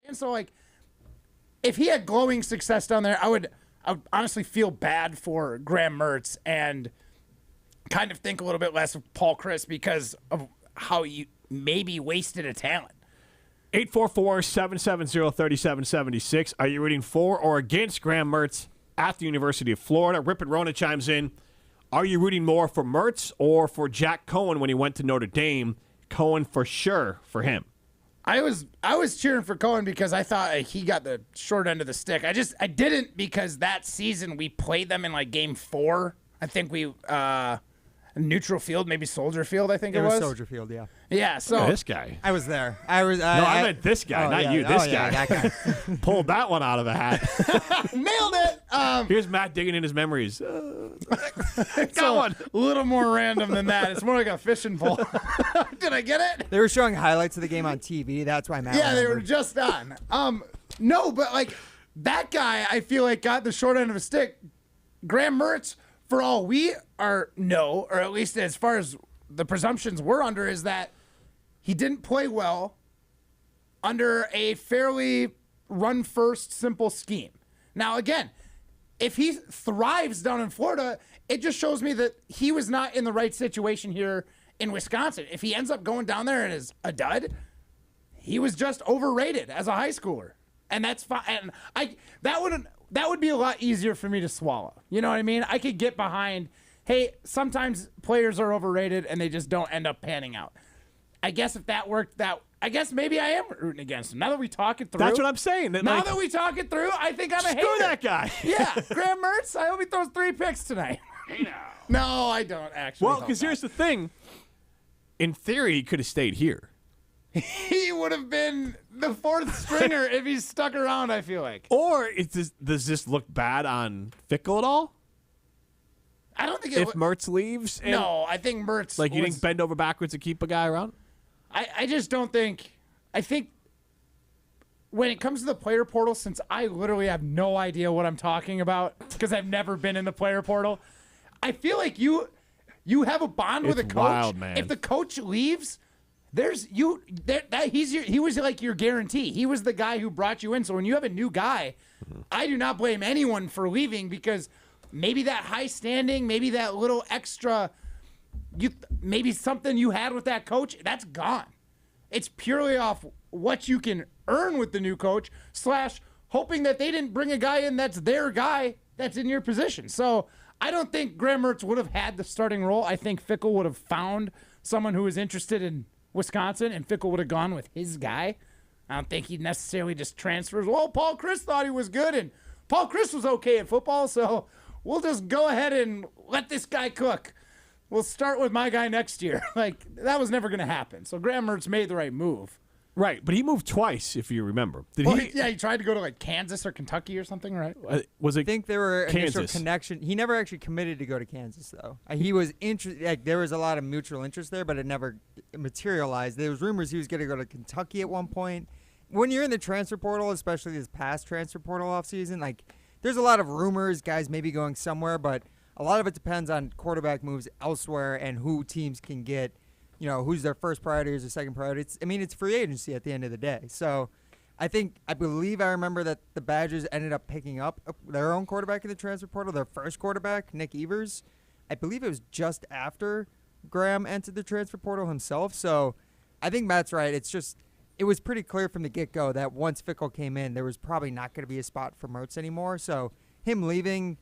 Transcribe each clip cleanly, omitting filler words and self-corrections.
And so, like, if he had glowing success down there, I would honestly feel bad for Graham Mertz and kind of think a little bit less of Paul Chryst because of how you maybe wasted a talent. 844-770-3776. Are you rooting for or against Graham Mertz at the University of Florida? Rip and Rona chimes in. Are you rooting more for Mertz or for Jack Cohen when he went to Notre Dame? Cohen for sure for him. I was cheering for Cohen because I thought he got the short end of the stick. I didn't because that season we played them in like game 4. I think we neutral field, maybe Soldier Field. I think it was Soldier Field. Yeah. Yeah. So Look at this guy. I was there. I meant this guy, not you. This guy. That guy. Pulled that one out of a hat. nailed it. Here's Matt digging in his memories. It's a little more random than that. It's more like a fishing pole. Did I get it? They were showing highlights of the game on TV. That's why Matt. Yeah, they were just on. No, but like that guy, I feel like got the short end of a stick. Graham Mertz, for all we know, or at least as far as the presumptions we're under, is that he didn't play well under a fairly run-first, simple scheme. Now, again, if he thrives down in Florida, it just shows me that he was not in the right situation here in Wisconsin. If he ends up going down there and is a dud, he was just overrated as a high schooler. And that's fine. And that would be a lot easier for me to swallow. You know what I mean? I could get behind, hey, sometimes players are overrated and they just don't end up panning out. I guess if that worked, I guess maybe I am rooting against him. Now that we talk it through. That's what I'm saying. That we talk it through, I think I'm a hater. Screw that guy. Yeah, Graham Mertz, I hope he throws 3 picks tonight. No, I don't actually. Well, because here's the thing. In theory, he could have stayed here. He would have been the 4th stringer if he stuck around, I feel like. Or does this look bad on Fickle at all? I don't think if Mertz leaves? No, I think Mertz. Like, you think bend over backwards to keep a guy around? I just don't think. I think when it comes to the player portal, since I literally have no idea what I'm talking about because I've never been in the player portal, I feel like you have a bond with a coach. Wild, man. If the coach leaves, he was like your guarantee. He was the guy who brought you in. So when you have a new guy, I do not blame anyone for leaving because maybe that high standing, maybe that little extra, maybe something you had with that coach, that's gone. It's purely off what you can earn with the new coach / hoping that they didn't bring a guy in that's their guy that's in your position. So I don't think Graham Mertz would have had the starting role. I think Fickle would have found someone who was interested in Wisconsin, and Fickle would have gone with his guy. I don't think he'd necessarily just transfers. Well, Paul Chryst thought he was good, and Paul Chryst was okay at football, so we'll just go ahead and let this guy cook. We'll start with my guy next year. Like, that was never going to happen. So Graham Mertz made the right move. Right, but he moved twice, if you remember. He tried to go to, like, Kansas or Kentucky or something, right? Was it I think there were Kansas? Initial connection. He never actually committed to go to Kansas, though. He was interested. Like, there was a lot of mutual interest there, but it never materialized. There was rumors he was going to go to Kentucky at one point. When you're in the transfer portal, especially this past transfer portal offseason, like, there's a lot of rumors, guys maybe going somewhere, but a lot of it depends on quarterback moves elsewhere and who teams can get, who's their first priority or their second priority. It's free agency at the end of the day. So I believe I remember that the Badgers ended up picking up their own quarterback in the transfer portal, their first quarterback, Nick Evers. I believe it was just after Graham entered the transfer portal himself. So I think Matt's right. It was pretty clear from the get-go that once Fickle came in, there was probably not going to be a spot for Mertz anymore. So him leaving,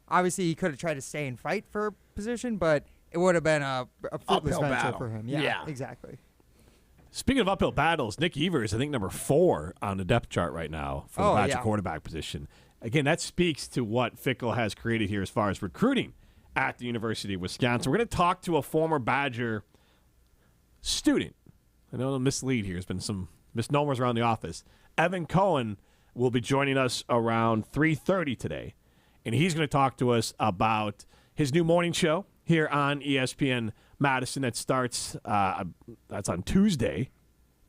obviously he could have tried to stay and fight for a position, but it would have been a fruitless venture for him. Yeah, exactly. Speaking of uphill battles, Nick Evers, I think number 4 on the depth chart right now for the Badger quarterback position. Again, that speaks to what Fickle has created here as far as recruiting at the University of Wisconsin. We're going to talk to a former Badger student. I know the mislead here. There's been some misnomers around the office. Evan Cohen will be joining us around 3:30 today, and he's going to talk to us about his new morning show here on ESPN Madison that starts that's on Tuesday,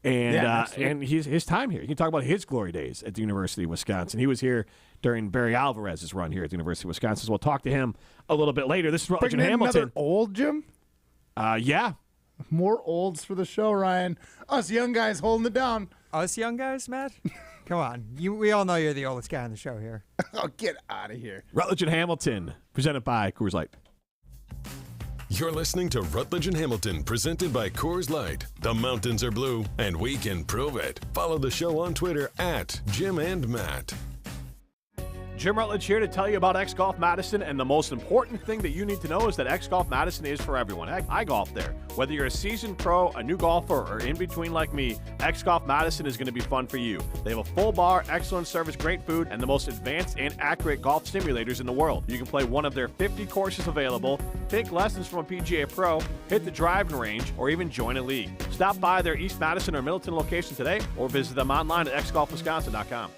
and his time here. He can talk about his glory days at the University of Wisconsin. He was here during Barry Alvarez's run here at the University of Wisconsin, so we'll talk to him a little bit later. This is Rutledge and Hamilton. Another old Jim? Yeah. More olds for the show, Ryan. Us young guys holding it down. Us young guys, Matt? Come on. We all know you're the oldest guy on the show here. Oh, get out of here. Rutledge and Hamilton, presented by Coors Light. You're listening to Rutledge and Hamilton, presented by Coors Light. The mountains are blue, and we can prove it. Follow the show on Twitter at Jim and Matt. Jim Rutledge here to tell you about X Golf Madison, and the most important thing that you need to know is that X Golf Madison is for everyone. Heck, I golf there. Whether you're a seasoned pro, a new golfer, or in between like me, X Golf Madison is going to be fun for you. They have a full bar, excellent service, great food, and the most advanced and accurate golf simulators in the world. You can play one of their 50 courses available, take lessons from a PGA pro, hit the driving range, or even join a league. Stop by their East Madison or Middleton location today, or visit them online at xgolfwisconsin.com.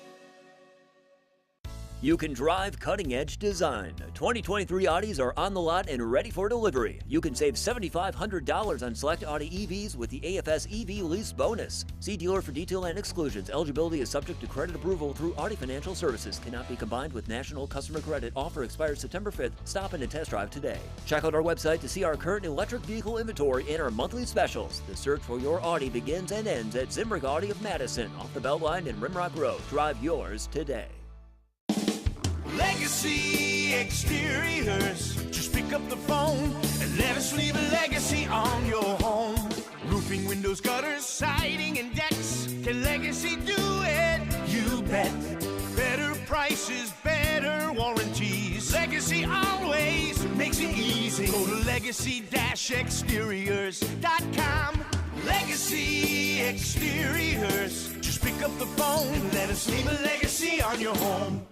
You can drive cutting-edge design. 2023 Audis are on the lot and ready for delivery. You can save $7,500 on select Audi EVs with the AFS EV lease bonus. See dealer for detail and exclusions. Eligibility is subject to credit approval through Audi Financial Services. Cannot be combined with national customer credit. Offer expires September 5th. Stop in and test drive today. Check out our website to see our current electric vehicle inventory and our monthly specials. The search for your Audi begins and ends at Zimrick Audi of Madison, off the Beltline and Rimrock Road. Drive yours today. Legacy Exteriors. Just pick up the phone and let us leave a legacy on your home. Roofing, windows, gutters, siding, and decks. Can Legacy do it? You bet. Better prices, better warranties. Legacy always makes it easy. Go to legacy-exteriors.com. Legacy Exteriors. Just pick up the phone and let us leave a legacy on your home.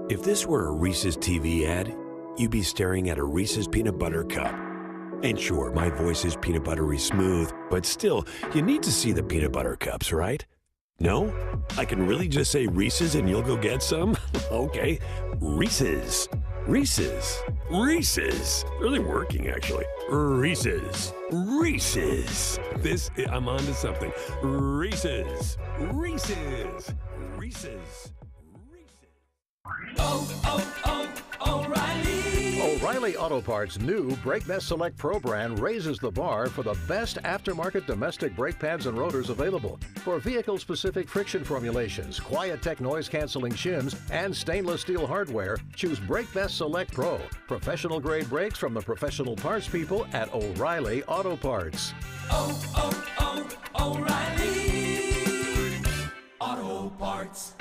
If this were a Reese's TV ad, you'd be staring at a Reese's peanut butter cup. And sure, my voice is peanut buttery smooth, but still, you need to see the peanut butter cups, right? No? I can really just say Reese's and you'll go get some? Okay, Reese's. Reese's. Reese's. Really working, actually. Reese's. Reese's. I'm on to something. Reese's. Reese's. Reese's. O'Reilly Auto Parts' new Brake Best Select Pro brand raises the bar for the best aftermarket domestic brake pads and rotors available. For vehicle-specific friction formulations, Quiet-Tech noise-canceling shims, and stainless steel hardware, choose Brake Best Select Pro. Professional-grade brakes from the professional parts people at O'Reilly Auto Parts. O'Reilly Auto Parts.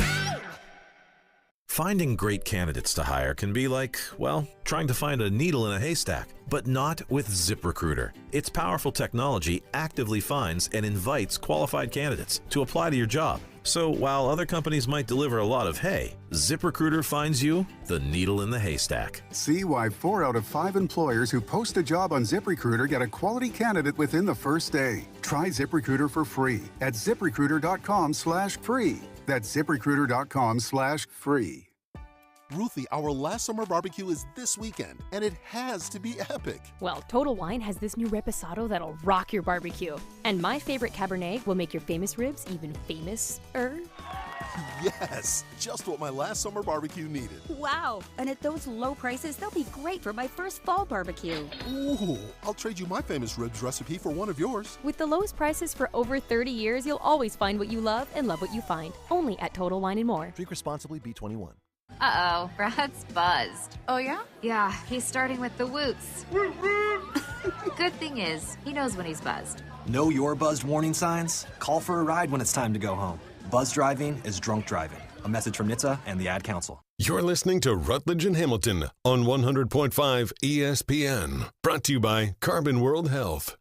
Finding great candidates to hire can be like, well, trying to find a needle in a haystack, but not with ZipRecruiter. Its powerful technology actively finds and invites qualified candidates to apply to your job. So while other companies might deliver a lot of hay, ZipRecruiter finds you the needle in the haystack. See why 4 out of 5 employers who post a job on ZipRecruiter get a quality candidate within the first day. Try ZipRecruiter for free at ZipRecruiter.com/free. That's ZipRecruiter.com/free. Ruthie, our last summer barbecue is this weekend, and it has to be epic. Well, Total Wine has this new reposado that'll rock your barbecue. And my favorite Cabernet will make your famous ribs even famous-er. Yes, just what my last summer barbecue needed. Wow, and at those low prices, they'll be great for my first fall barbecue. Ooh, I'll trade you my famous ribs recipe for one of yours. With the lowest prices for over 30 years, you'll always find what you love and love what you find. Only at Total Wine & More. Drink responsibly, B21. Uh-oh, Brad's buzzed. Oh, yeah? Yeah, he's starting with the woots. Good thing is, he knows when he's buzzed. Know your buzzed warning signs? Call for a ride when it's time to go home. Buzz driving is drunk driving. A message from NHTSA and the Ad Council. You're listening to Rutledge and Hamilton on 100.5 ESPN. Brought to you by Carbon World Health.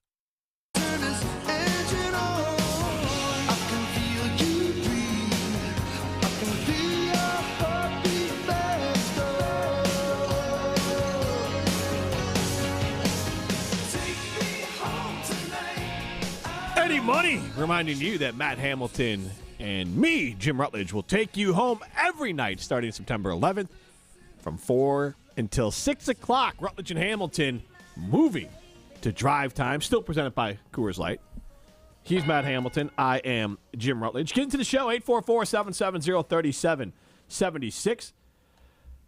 Eddie Money reminding you that Matt Hamilton and me, Jim Rutledge, will take you home every night starting September 11th from 4 until 6 o'clock. Rutledge and Hamilton moving to drive time, still presented by Coors Light. He's Matt Hamilton. I am Jim Rutledge. Get into the show, 844-770-3776.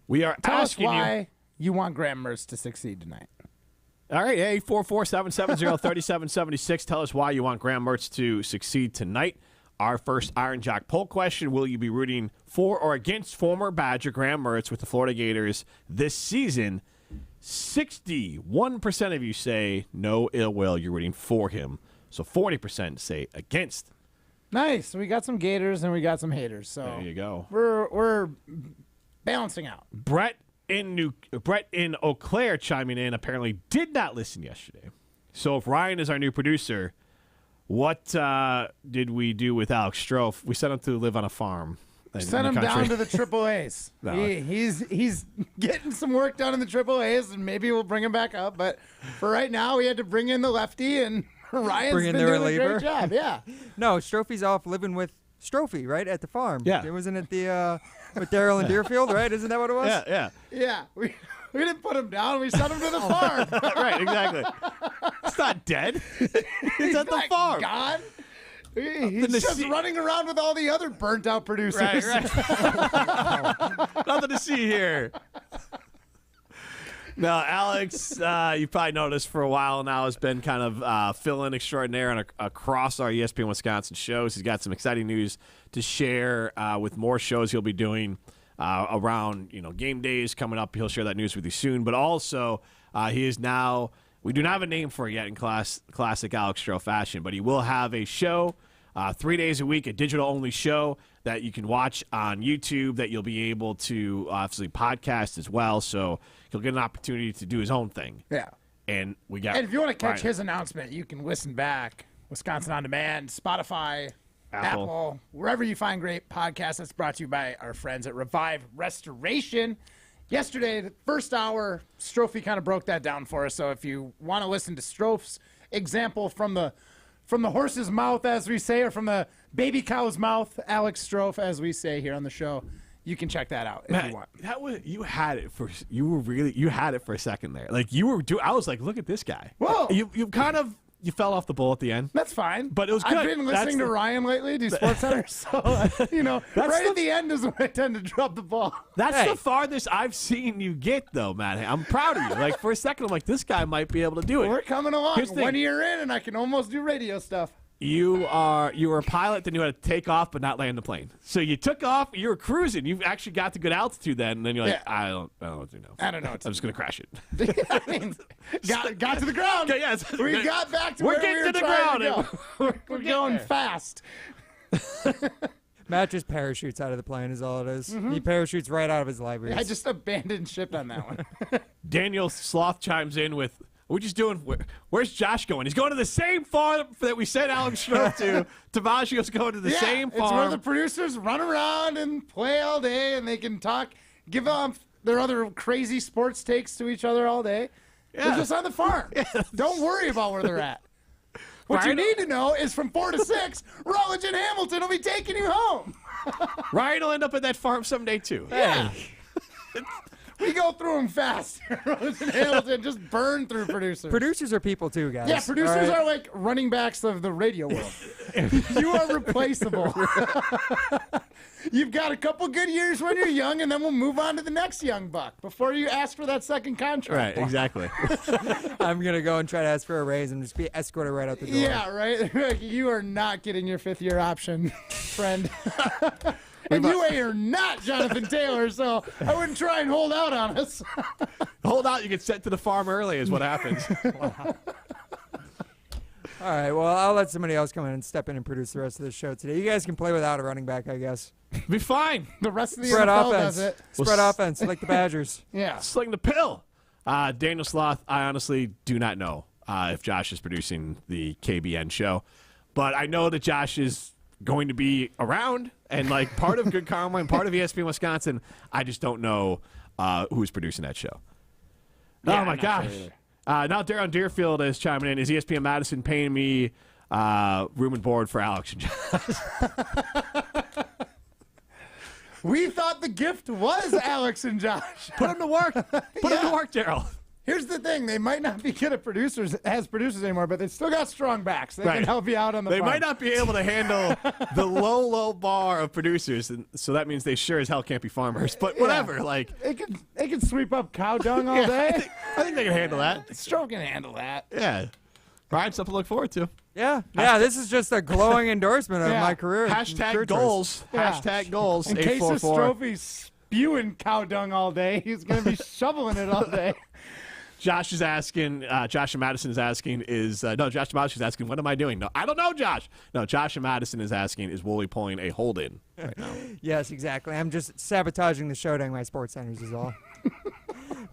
We are Tell asking us why you want Graham Mertz to succeed tonight. All right, 844-770-3776. Tell us why you want Graham Mertz to succeed tonight. Our first Iron Jock poll question, will you be rooting for or against former Badger Graham Mertz with the Florida Gators this season? 61% of you say no ill will, you're rooting for him. So 40% say against. Nice. We got some Gators and we got some haters. So there you go. We're balancing out. Brett in Eau Claire chiming in apparently did not listen yesterday. So if Ryan is our new producer, what did we do with Alex Strofe? We sent him to live on a farm. Sent him down to the Triple A's. No. He's getting some work done in the Triple A's, and maybe we'll bring him back up. But for right now, we had to bring in the lefty, and Ryan's been doing a great job. Yeah. No, Strophy's off living with Strophy, right, at the farm. Yeah. It wasn't at the with Daryl and Deerfield, right? Isn't that what it was? Yeah. We didn't put him down. We sent him to the farm. Right, exactly. He's not dead. He's at the farm. God. He's just running around with all the other burnt-out producers. Right. Nothing to see here. Now, Alex, you probably noticed for a while now, has been kind of fill-in extraordinaire across our ESPN Wisconsin shows. He's got some exciting news to share with more shows he'll be doing around game days coming up. He'll share that news with you soon. But also, he is now, we do not have a name for it yet in classic Alex Stroh fashion, but he will have a show 3 days a week, a digital-only show that you can watch on YouTube that you'll be able to obviously podcast as well. So he'll get an opportunity to do his own thing. Yeah. And if you want to catch his announcement, you can listen back. Wisconsin On Demand, Spotify, Apple, wherever you find great podcasts. That's brought to you by our friends at Revive Restoration. Yesterday, the first hour, Strophy kind of broke that down for us. So if you want to listen to Stroph's example from the horse's mouth, as we say, or from the baby cow's mouth, Alex Strofe, as we say here on the show, you can check that out if you want. You had it for a second there. Like I was like, look at this guy. Whoa. You fell off the bull at the end. That's fine. But it was good. I've been listening to Ryan lately, do SportsCenter, so right at the end is when I tend to drop the ball. That's the farthest I've seen you get, though, man. I'm proud of you. Like, for a second, I'm like, this guy might be able to do it. We're coming along. 1 year in, and I can almost do radio stuff. You were a pilot that knew how to take off but not land the plane. So you took off, you were cruising. You actually got to good altitude then, and then you're like, I don't know what to do. I don't know. I'm just going to crash it. I mean, got to the ground. Okay, yes. We got back to where we were trying to go. We're going fast. Matt just parachutes out of the plane is all it is. Mm-hmm. He parachutes right out of his library. I just abandoned ship on that one. Daniel Sloth chimes in with, we're just doing, where's Josh going? He's going to the same farm that we sent Alex Stroh to. Tavaggio's going to the same farm. It's where the producers run around and play all day, and they can talk, give off their other crazy sports takes to each other all day. Yeah. They're just on the farm. Yeah. Don't worry about where they're at. What you need to know is from 4 to 6, Rutledge and Hamilton will be taking you home. Ryan will end up at that farm someday, too. Yeah. We go through them fast. Rutledge and Hamilton just burn through producers. Producers are people, too, guys. Yeah, producers are like running backs of the radio world. You are replaceable. You've got a couple good years when you're young, and then we'll move on to the next young buck before you ask for that second contract. Right, exactly. I'm going to go and try to ask for a raise and just be escorted right out the door. Yeah, right? You are not getting your fifth-year option, friend. And you are not Jonathan Taylor, so I wouldn't try and hold out on us. Hold out, you get sent to the farm early is what happens. Wow. All right, well, I'll let somebody else come in and step in and produce the rest of the show today. You guys can play without a running back, I guess. Be fine. The rest of the Spread NFL offense. does it. Spread offense, like the Badgers. Yeah. Sling the pill. Daniel Sloth, I honestly do not know if Josh is producing the KBN show. But I know that Josh is going to be around and like part of Good Karma and part of ESPN Wisconsin. I just don't know who's producing that show. Yeah, oh, my gosh. Sure now Darren Deerfield is chiming in. Is ESPN Madison paying me room and board for Alex and Josh? We thought the gift was Alex and Josh. Put him to work. Put him to work, Daryl. Here's the thing: they might not be good at producers anymore, but they still got strong backs. They can help you out on the farm. They might not be able to handle the low bar of producers, and so that means they sure as hell can't be farmers. But whatever, like they can sweep up cow dung all day. I think they can handle that. Stroh can handle that. Yeah, Brian, something to look forward to. Yeah, this is just a glowing endorsement of my career. Hashtag goals. Hashtag goals. In case of Strophy's spewing cow dung all day, he's going to be shoveling it all day. Josh is asking, Josh and Madison is asking, Josh and Madison is asking, what am I doing? No, I don't know, Josh. No, Josh and Madison is asking, is Wooly pulling a hold-in right now? Yes, exactly. I'm just sabotaging the show during my sports centers is all.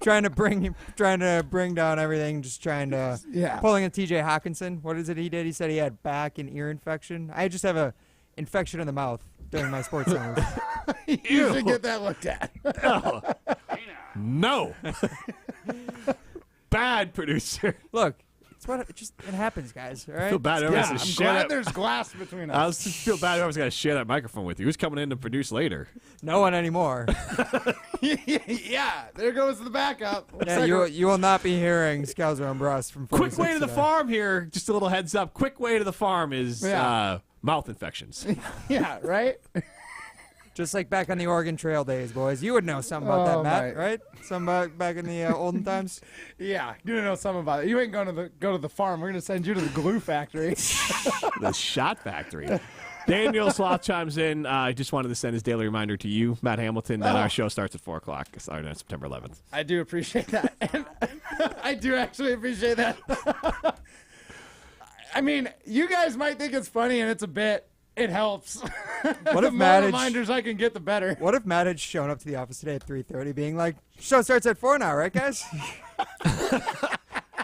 trying to bring down everything, just trying to pulling a TJ Hawkinson. What is it he did? He said he had back and ear infection. I just have a infection in the mouth during my sports centers. You should get that looked at. No. Bad producer. Look, it happens, guys. All right. I feel bad. I'm glad there's glass between us. I feel bad. Whoever's got to share that microphone with you. Who's coming in to produce later? No one anymore. Yeah, there goes the backup. Yeah, you will not be hearing Scouser and Bruss from. Quick way to the farm here. Just a little heads up. Quick way to the farm is mouth infections. Yeah, right. Just like back on the Oregon Trail days, boys. You would know something about that, Matt, right? Something back in the olden times? Yeah, you know something about it. You ain't going to go to the farm. We're going to send you to the glue factory. The shot factory. Daniel Sloth chimes in. I just wanted to send his daily reminder to you, Matt Hamilton, that our show starts at 4 o'clock, starting on September 11th. I do appreciate that. And I do actually appreciate that. I mean, you guys might think it's funny and it's a bit. It helps. What the if more reminders I can get, the better. What if Matt had shown up to the office today at 3:30 being like, show starts at 4 now, right, guys?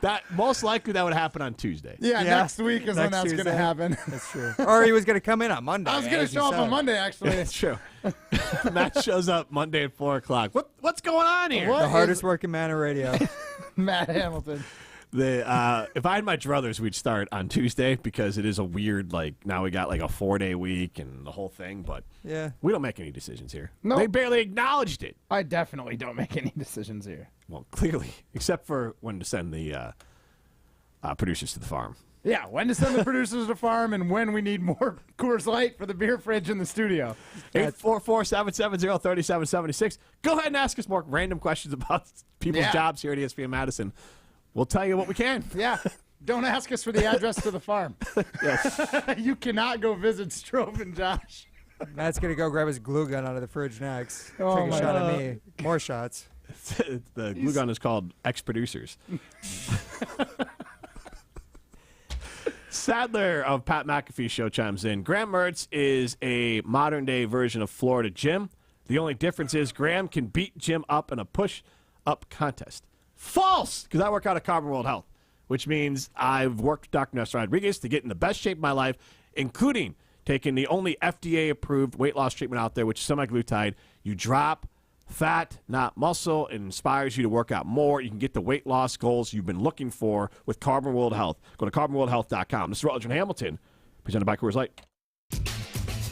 That most likely that would happen on Tuesday. Yeah, next week is when that's going to happen. That's true. Or he was going to come in on Monday. I was going to show up on Monday, actually. That's true. Matt shows up Monday at 4 o'clock. What's going on here? The hardest working man in radio. Matt Hamilton. If I had my druthers, we'd start on Tuesday because it is a weird, now we got a 4-day week and the whole thing, but we don't make any decisions here. No. They barely acknowledged it. I definitely don't make any decisions here. Well, clearly, except for when to send the producers to the farm. Yeah, when to send the producers to the farm and when we need more Coors Light for the beer fridge in the studio. 844-770-3776. Go ahead and ask us more random questions about people's jobs here at ESPN Madison. We'll tell you what we can. Yeah. Don't ask us for the address to the farm. Yes. You cannot go visit Strove and Josh. Matt's going to go grab his glue gun out of the fridge next. Oh, take a shot at me. More shots. The glue gun is called Ex-Producers. Sadler of Pat McAfee's show chimes in. Graham Mertz is a modern-day version of Florida Jim. The only difference is Graham can beat Jim up in a push-up contest. False, because I work out at Carbon World Health, which means I've worked with Dr. Nestor Rodriguez to get in the best shape of my life, including taking the only FDA-approved weight loss treatment out there, which is semaglutide. You drop fat, not muscle. It inspires you to work out more. You can get the weight loss goals you've been looking for with Carbon World Health. Go to carbonworldhealth.com. This is Rutledge and Hamilton, presented by Coors Light.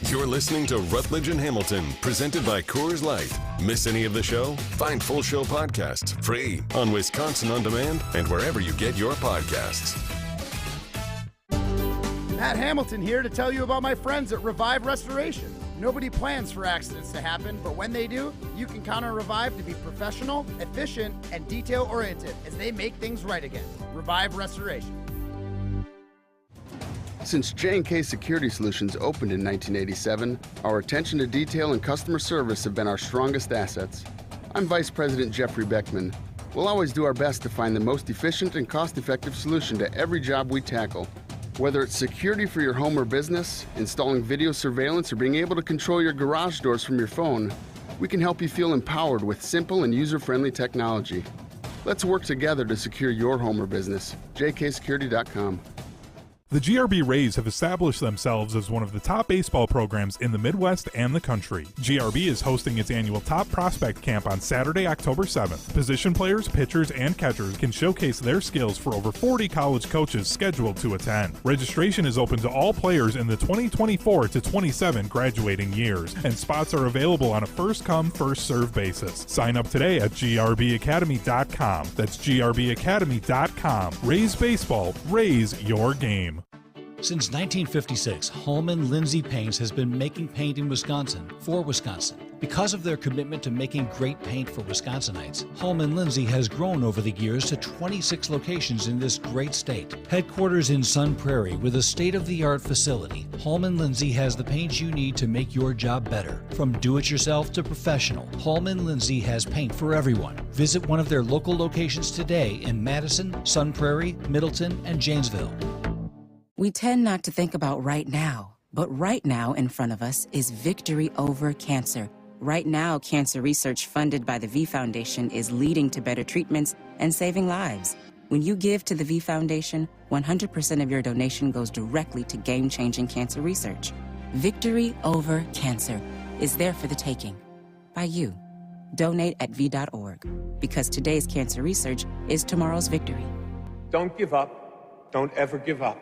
You're listening to Rutledge and Hamilton, presented by Coors Light. Miss any of the show? Find full show podcasts free on Wisconsin On Demand and wherever you get your podcasts. Matt Hamilton here to tell you about my friends at Revive Restoration. Nobody plans for accidents to happen, but when they do, you can count on Revive to be professional, efficient, and detail-oriented as they make things right again. Revive Restoration. Since J&K Security Solutions opened in 1987, our attention to detail and customer service have been our strongest assets. I'm Vice President Jeffrey Beckman. We'll always do our best to find the most efficient and cost-effective solution to every job we tackle. Whether it's security for your home or business, installing video surveillance, or being able to control your garage doors from your phone, we can help you feel empowered with simple and user-friendly technology. Let's work together to secure your home or business. jksecurity.com. The GRB Rays have established themselves as one of the top baseball programs in the Midwest and the country. GRB is hosting its annual Top Prospect Camp on Saturday, October 7th. Position players, pitchers, and catchers can showcase their skills for over 40 college coaches scheduled to attend. Registration is open to all players in the 2024 to 27 graduating years, and spots are available on a first-come, first-served basis. Sign up today at grbacademy.com. That's grbacademy.com. Rays Baseball, raise your game. Since 1956, Holman Lindsay Paints has been making paint in Wisconsin for Wisconsin. Because of their commitment to making great paint for Wisconsinites, Holman Lindsay has grown over the years to 26 locations in this great state. Headquarters in Sun Prairie with a state-of-the-art facility, Holman Lindsay has the paint you need to make your job better. From do-it-yourself to professional, Holman Lindsay has paint for everyone. Visit one of their local locations today in Madison, Sun Prairie, Middleton, and Janesville. We tend not to think about right now, but right now in front of us is victory over cancer. Right now, cancer research funded by the V Foundation is leading to better treatments and saving lives. When you give to the V Foundation, 100% of your donation goes directly to game-changing cancer research. Victory over cancer is there for the taking by you. Donate at V.org, because today's cancer research is tomorrow's victory. Don't give up. Don't ever give up.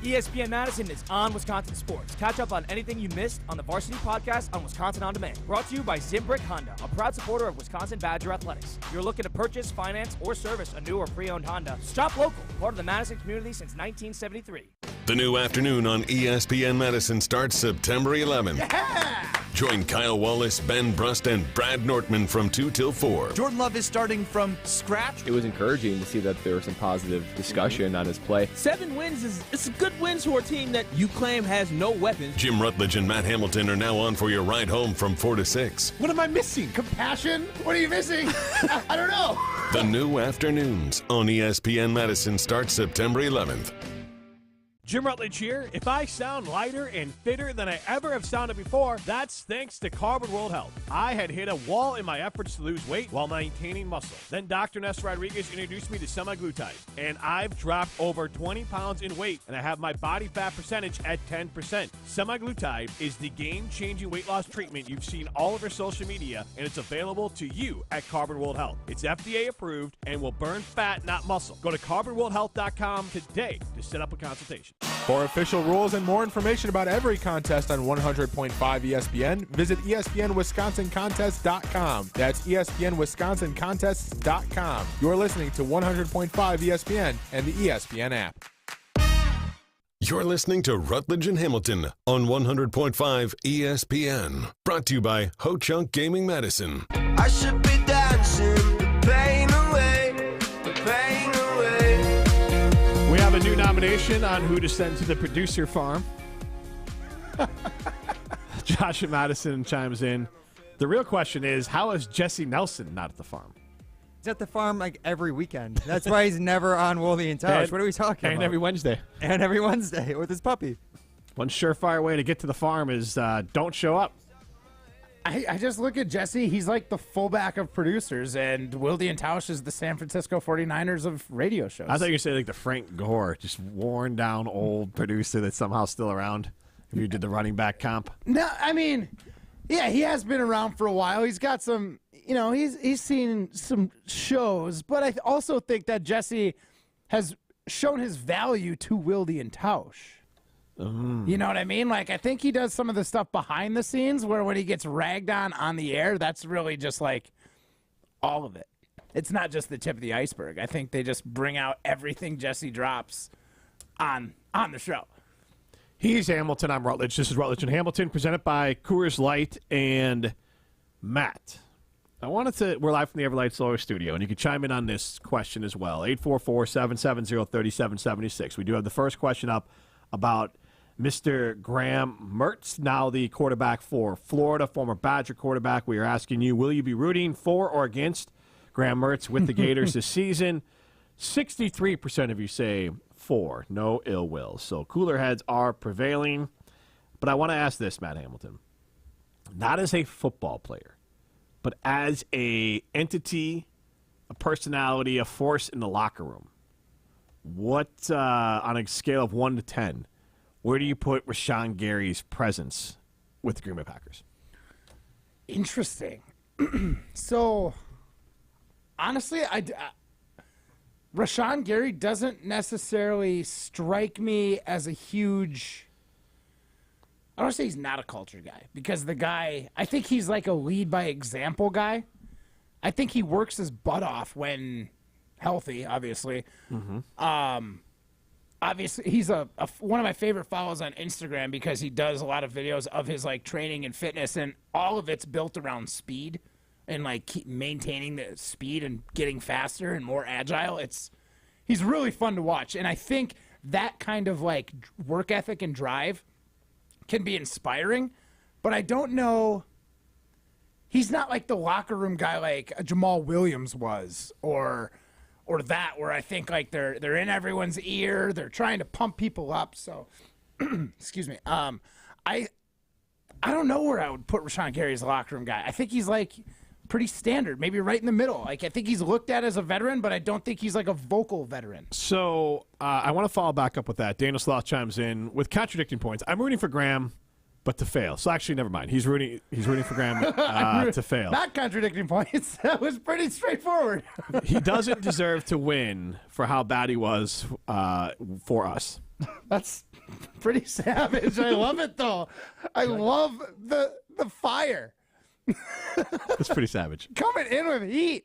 ESPN Madison is on Wisconsin Sports. Catch up on anything you missed on the Varsity Podcast on Wisconsin On Demand. Brought to you by Zimbrick Honda, a proud supporter of Wisconsin Badger Athletics. If you're looking to purchase, finance, or service a new or pre-owned Honda, shop local, part of the Madison community since 1973. The new afternoon on ESPN Madison starts September 11th. Yeah! Join Kyle Wallace, Ben Brust, and Brad Nortman from 2 till 4. Jordan Love is starting from scratch. It was encouraging to see that there was some positive discussion on his play. 7 wins it's a good win for a team that you claim has no weapons. Jim Rutledge and Matt Hamilton are now on for your ride home from 4 to 6. What am I missing? Compassion? What are you missing? I don't know. The new afternoons on ESPN Madison starts September 11th. Jim Rutledge here. If I sound lighter and fitter than I ever have sounded before, that's thanks to Carbon World Health. I had hit a wall in my efforts to lose weight while maintaining muscle. Then Dr. Ness Rodriguez introduced me to semaglutide, and I've dropped over 20 pounds in weight, and I have my body fat percentage at 10%. Semaglutide is the game-changing weight loss treatment you've seen all over social media, and it's available to you at Carbon World Health. It's FDA approved and will burn fat, not muscle. Go to carbonworldhealth.com today to set up a consultation. For official rules and more information about every contest on 100.5 ESPN, visit ESPNWisconsinContest.com. That's ESPNWisconsinContests.com. You're listening to 100.5 ESPN and the ESPN app. You're listening to Rutledge and Hamilton on 100.5 ESPN. Brought to you by Ho Chunk Gaming Madison. I should be dancing the pain away, the pain away. We have a new nomination on who to send to the producer farm. Josh at Madison chimes in. The real question is, how is Jesse Nelson not at the farm? He's at the farm like every weekend. That's why he's never on Wooly and Tausch. What are we talking about? And every Wednesday. And every Wednesday with his puppy. One surefire way to get to the farm is don't show up. I just look at Jesse. He's like the fullback of producers, and Wilde and Tausch is the San Francisco 49ers of radio shows. I thought you were going to say like the Frank Gore, just worn down old producer that's somehow still around. If you did the running back comp. No, I mean, yeah, he has been around for a while. He's got some, he's seen some shows, but I also think that Jesse has shown his value to Wilde and Tausch. You know what I mean? Like, I think he does some of the stuff behind the scenes where when he gets ragged on the air, that's really just like all of it. It's not just the tip of the iceberg. I think they just bring out everything Jesse drops on the show. He's Hamilton. I'm Rutledge. This is Rutledge and Hamilton, presented by Coors Light and Matt. We're live from the Everlight Solar Studio, and you can chime in on this question as well. 844-770-3776. We do have the first question up about Mr. Graham Mertz, now the quarterback for Florida, former Badger quarterback. We are asking you, will you be rooting for or against Graham Mertz with the Gators this season? 63% of you say for, no ill will. So cooler heads are prevailing. But I want to ask this, Matt Hamilton. Not as a football player, but as a entity, a personality, a force in the locker room. What, on a scale of 1 to 10, where do you put Rashawn Gary's presence with the Green Bay Packers? Interesting. So, honestly, Rashawn Gary doesn't necessarily strike me as a huge... I don't want to say he's not a culture guy, because the guy, I think he's like a lead by example guy. I think he works his butt off when healthy, obviously. Obviously, he's one of my favorite follows on Instagram because he does a lot of videos of his like training and fitness, and all of it's built around speed and like keep maintaining the speed and getting faster and more agile. He's really fun to watch, and I think that kind of like work ethic and drive can be inspiring, but I don't know. He's not like the locker room guy like Jamal Williams was, or that, where I think like they're in everyone's ear, they're trying to pump people up. So, excuse me. I don't know where I would put Rashawn Gary as a locker room guy. I think he's like pretty standard, maybe right in the middle. Like I think he's looked at as a veteran, but I don't think he's like a vocal veteran. So I want to follow back up with that. Daniel Sloth chimes in with contradicting points. I'm rooting for Graham, but to fail. So actually, never mind. He's rooting for Graham to fail. Not contradicting points. That was pretty straightforward. He doesn't deserve to win for how bad he was for us. That's pretty savage. I love it though. I love the fire. That's pretty savage. Coming in with heat.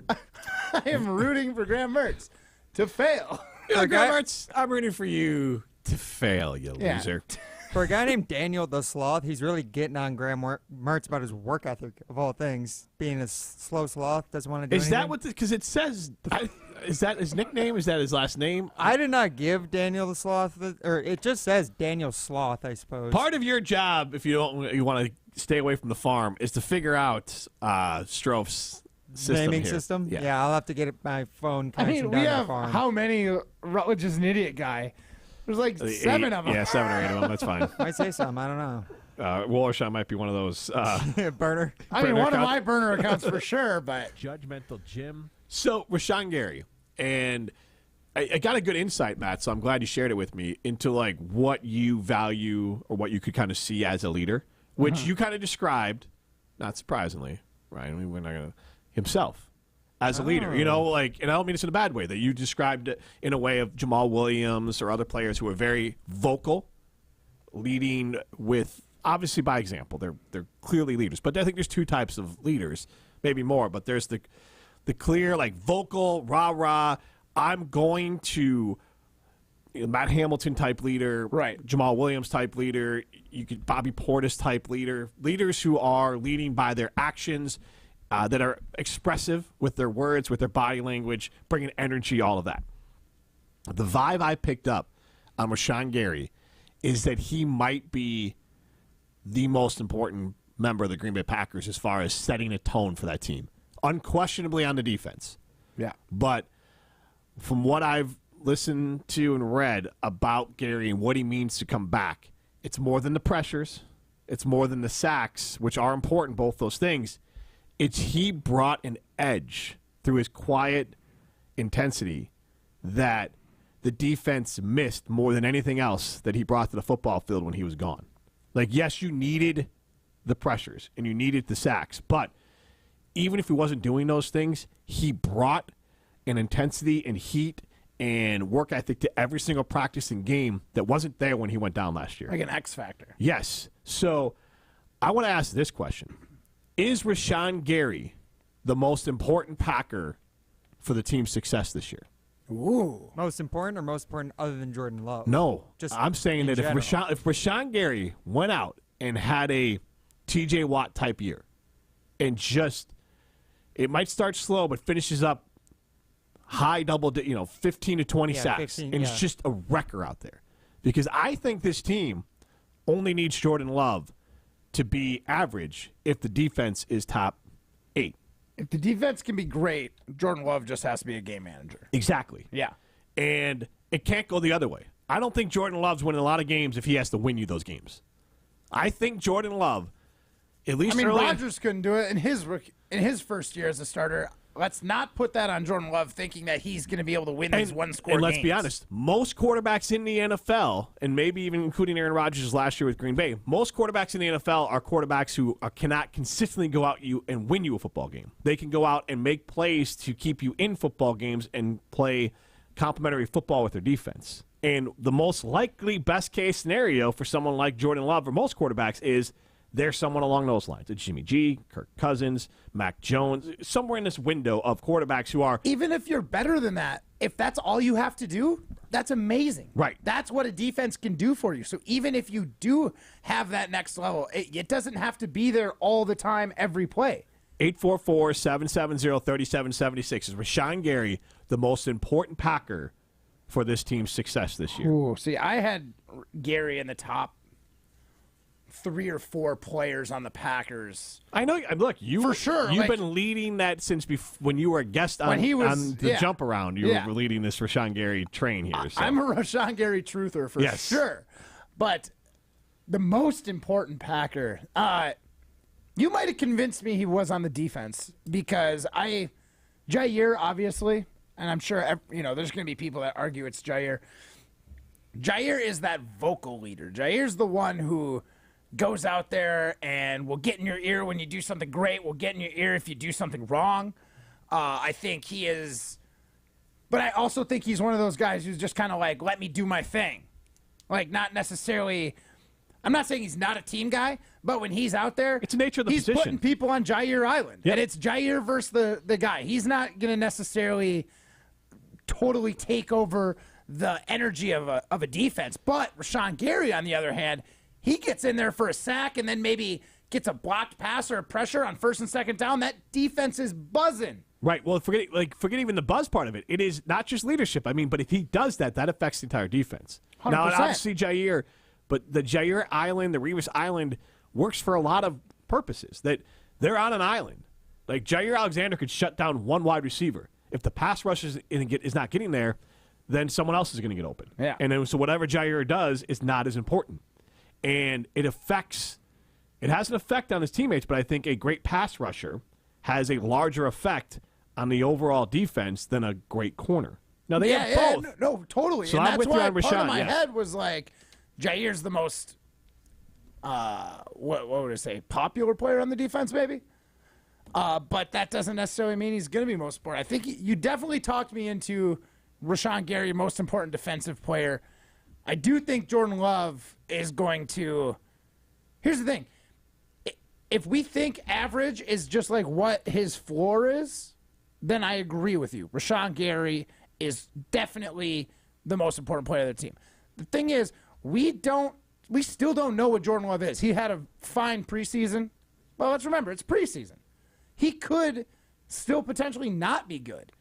I am rooting for Graham Mertz to fail. Graham Mertz, I'm rooting for you to fail, you loser. For a guy named Daniel the Sloth, he's really getting on Graham Mertz about his work ethic, of all things. Being a slow sloth, doesn't want to do anything. Is that what? Because it says, is that his nickname? Is that his last name? I did not give Daniel the Sloth, or it just says Daniel Sloth, I suppose. Part of your job, if you want to stay away from the farm, is to figure out Stroph's naming here. System? Yeah, I'll have to get my phone. I mean, we have how many Rutledge is an idiot guy? There's like 7 of them. Yeah, 7 or 8 of them. That's fine. Might say some. I don't know. Wallershot might be one of those. Burner. I mean, one of my burner accounts for sure, but. Judgmental Jim. So, Rashawn Gary, and I got a good insight, Matt, so I'm glad you shared it with me, into like what you value or what you could kind of see as a leader, which you kind of described, not surprisingly, right? I mean, we're not going to, himself. As a leader, and I don't mean this in a bad way, that you described it in a way of Jamal Williams or other players who are very vocal, leading with, obviously by example. They're clearly leaders. But I think there's 2 types of leaders, maybe more. But there's the clear, like, vocal, rah-rah, I'm going to, Matt Hamilton type leader, right? Jamal Williams type leader, you could Bobby Portis type leader, leaders who are leading by their actions, that are expressive with their words, with their body language, bringing energy, all of that. The vibe I picked up on Rashawn Gary is that he might be the most important member of the Green Bay Packers as far as setting a tone for that team. Unquestionably on the defense. Yeah. But from what I've listened to and read about Gary and what he means to come back, it's more than the pressures. It's more than the sacks, which are important, both those things. He brought an edge through his quiet intensity that the defense missed more than anything else that he brought to the football field when he was gone. Like, yes, you needed the pressures and you needed the sacks, but even if he wasn't doing those things, he brought an intensity and heat and work ethic to every single practice and game that wasn't there when he went down last year. Like an X factor. Yes. So I want to ask this question. Is Rashawn Gary the most important Packer for the team's success this year? Ooh. Most important or most important other than Jordan Love? No. Just I'm saying that if Rashawn Gary went out and had a TJ Watt type year and just, it might start slow but finishes up high 15 to 20 sacks, 15, and it's just a wrecker out there. Because I think this team only needs Jordan Love to be average if the defense is top 8. If the defense can be great, Jordan Love just has to be a game manager. Exactly. Yeah. And it can't go the other way. I don't think Jordan Love's winning a lot of games if he has to win you those games. I think Jordan Love, at least Rodgers couldn't do it in his first year as a starter. let's not put that on Jordan Love thinking that he's going to be able to win these one-score games. And let's be honest, most quarterbacks in the NFL, and maybe even including Aaron Rodgers last year with Green Bay, most quarterbacks in the NFL are quarterbacks who cannot consistently go out and win you a football game. They can go out and make plays to keep you in football games and play complementary football with their defense. And the most likely best-case scenario for someone like Jordan Love or most quarterbacks is there's someone along those lines. It's Jimmy G, Kirk Cousins, Mac Jones, somewhere in this window of quarterbacks who are... Even if you're better than that, if that's all you have to do, that's amazing. Right. That's what a defense can do for you. So even if you do have that next level, it doesn't have to be there all the time, every play. 844-770-3776. Is Rashawn Gary the most important Packer for this team's success this year? Ooh, see, I had Gary in the top 3 or 4 players on the Packers. I know. Look, for sure. You've been leading that since when you were a guest on the Jump Around. You were leading this Rashawn Gary train here. So. I'm a Rashawn Gary truther for sure. But the most important Packer, you might have convinced me he was on the defense because Jair, obviously, and I'm sure there's going to be people that argue it's Jair. Jair is that vocal leader. Jair's the one who goes out there and will get in your ear when you do something great, will get in your ear if you do something wrong. I think he is, but I also think he's one of those guys who's just kind of like, let me do my thing. Like, not necessarily, I'm not saying he's not a team guy, but when he's out there, it's the nature of the position. He's putting people on Jair Island, and it's Jair versus the guy. He's not going to necessarily totally take over the energy of a defense, but Rashawn Gary, on the other hand, he gets in there for a sack and then maybe gets a blocked pass or a pressure on first and second down. That defense is buzzing. Right. Well, forget even the buzz part of it. It is not just leadership. I mean, but if he does that, that affects the entire defense. 100%. Now, obviously, Jair, but the Jair Island, the Revis Island, works for a lot of purposes. That they're on an island. Like, Jair Alexander could shut down one wide receiver. If the pass rush is not getting there, then someone else is going to get open. Yeah. And then, so whatever Jair does is not as important. And it has an effect on his teammates, but I think a great pass rusher has a larger effect on the overall defense than a great corner. Now, they have both. No, totally. So and I'm that's with you why on Rashawn. Part of my head was like, Jair's the most, what would I say, popular player on the defense, maybe? But that doesn't necessarily mean he's going to be most important. I think you definitely talked me into Rashawn Gary, most important defensive player. I do think Jordan Love is going to – here's the thing. If we think average is just like what his floor is, then I agree with you. Rashawn Gary is definitely the most important player of the team. The thing is, we still don't know what Jordan Love is. He had a fine preseason. Well, let's remember, it's preseason. He could still potentially not be good.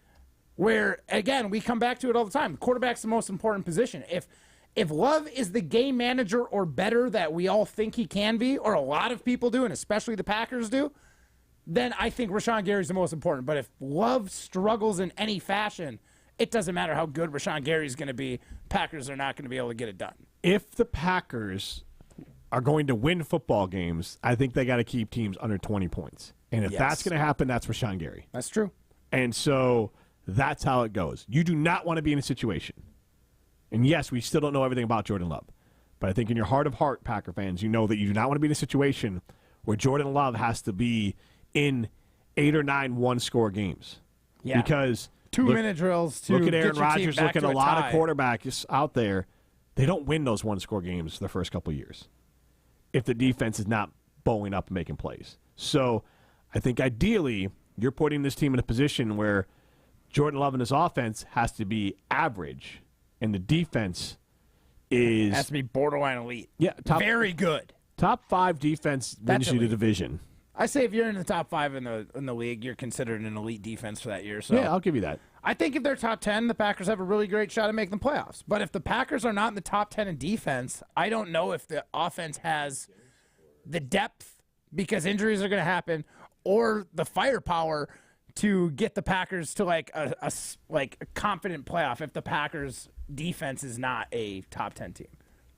Where, again, we come back to it all the time. Quarterback's the most important position. If Love is the game manager or better that we all think he can be, or a lot of people do, and especially the Packers do, then I think Rashawn Gary's the most important. But if Love struggles in any fashion, it doesn't matter how good Rashawn Gary's going to be. Packers are not going to be able to get it done. If the Packers are going to win football games, I think they got to keep teams under 20 points. And if that's going to happen, that's Rashawn Gary. That's true. And so that's how it goes. You do not want to be in a situation. And yes, we still don't know everything about Jordan Love. But I think in your heart of heart, Packer fans, you know that you do not want to be in a situation where Jordan Love has to be in 8 or 9 one-score games. Yeah. Because 2-minute drills to look at Aaron get your team Rodgers, back look at to a lot tie. of quarterbacks out there. They don't win those one-score games the first couple of years if the defense is not bowling up and making plays. So I think ideally you're putting this team in a position where Jordan Love and his offense has to be average, and the defense has to be borderline elite. Yeah, very good. Top 5 defense wins you the division. I say if you're in the top 5 in the league, you're considered an elite defense for that year. So yeah, I'll give you that. I think if they're top 10, the Packers have a really great shot at making the playoffs. But if the Packers are not in the top 10 in defense, I don't know if the offense has the depth because injuries are going to happen, or the firepower to get the Packers to like a confident playoff if the Packers defense is not a top 10 team.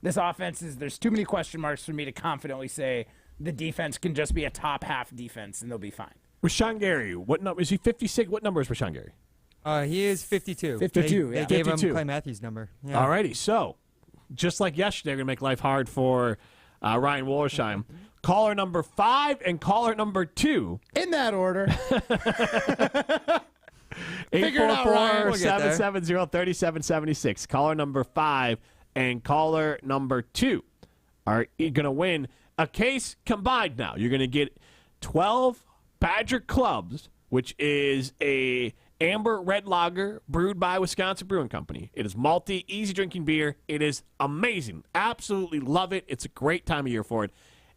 This offense there's too many question marks for me to confidently say the defense can just be a top half defense and they'll be fine. Rashawn Gary, what number is he? 56. What number is Rashawn Gary? He is 52. 52. They gave him Clay Matthews' number. Yeah. All righty. So, just like yesterday, we're going to make life hard for Ryan Wollersheim. Caller number 5 and caller number 2. In that order. Figure it out, Ryan. 844-770-3776. Caller number 5 and caller number 2 are going to win a case combined now. You're going to get 12 Badger Clubs, which is a amber red lager brewed by Wisconsin Brewing Company. It is malty, easy drinking beer. It is amazing. Absolutely love it. It's a great time of year for it.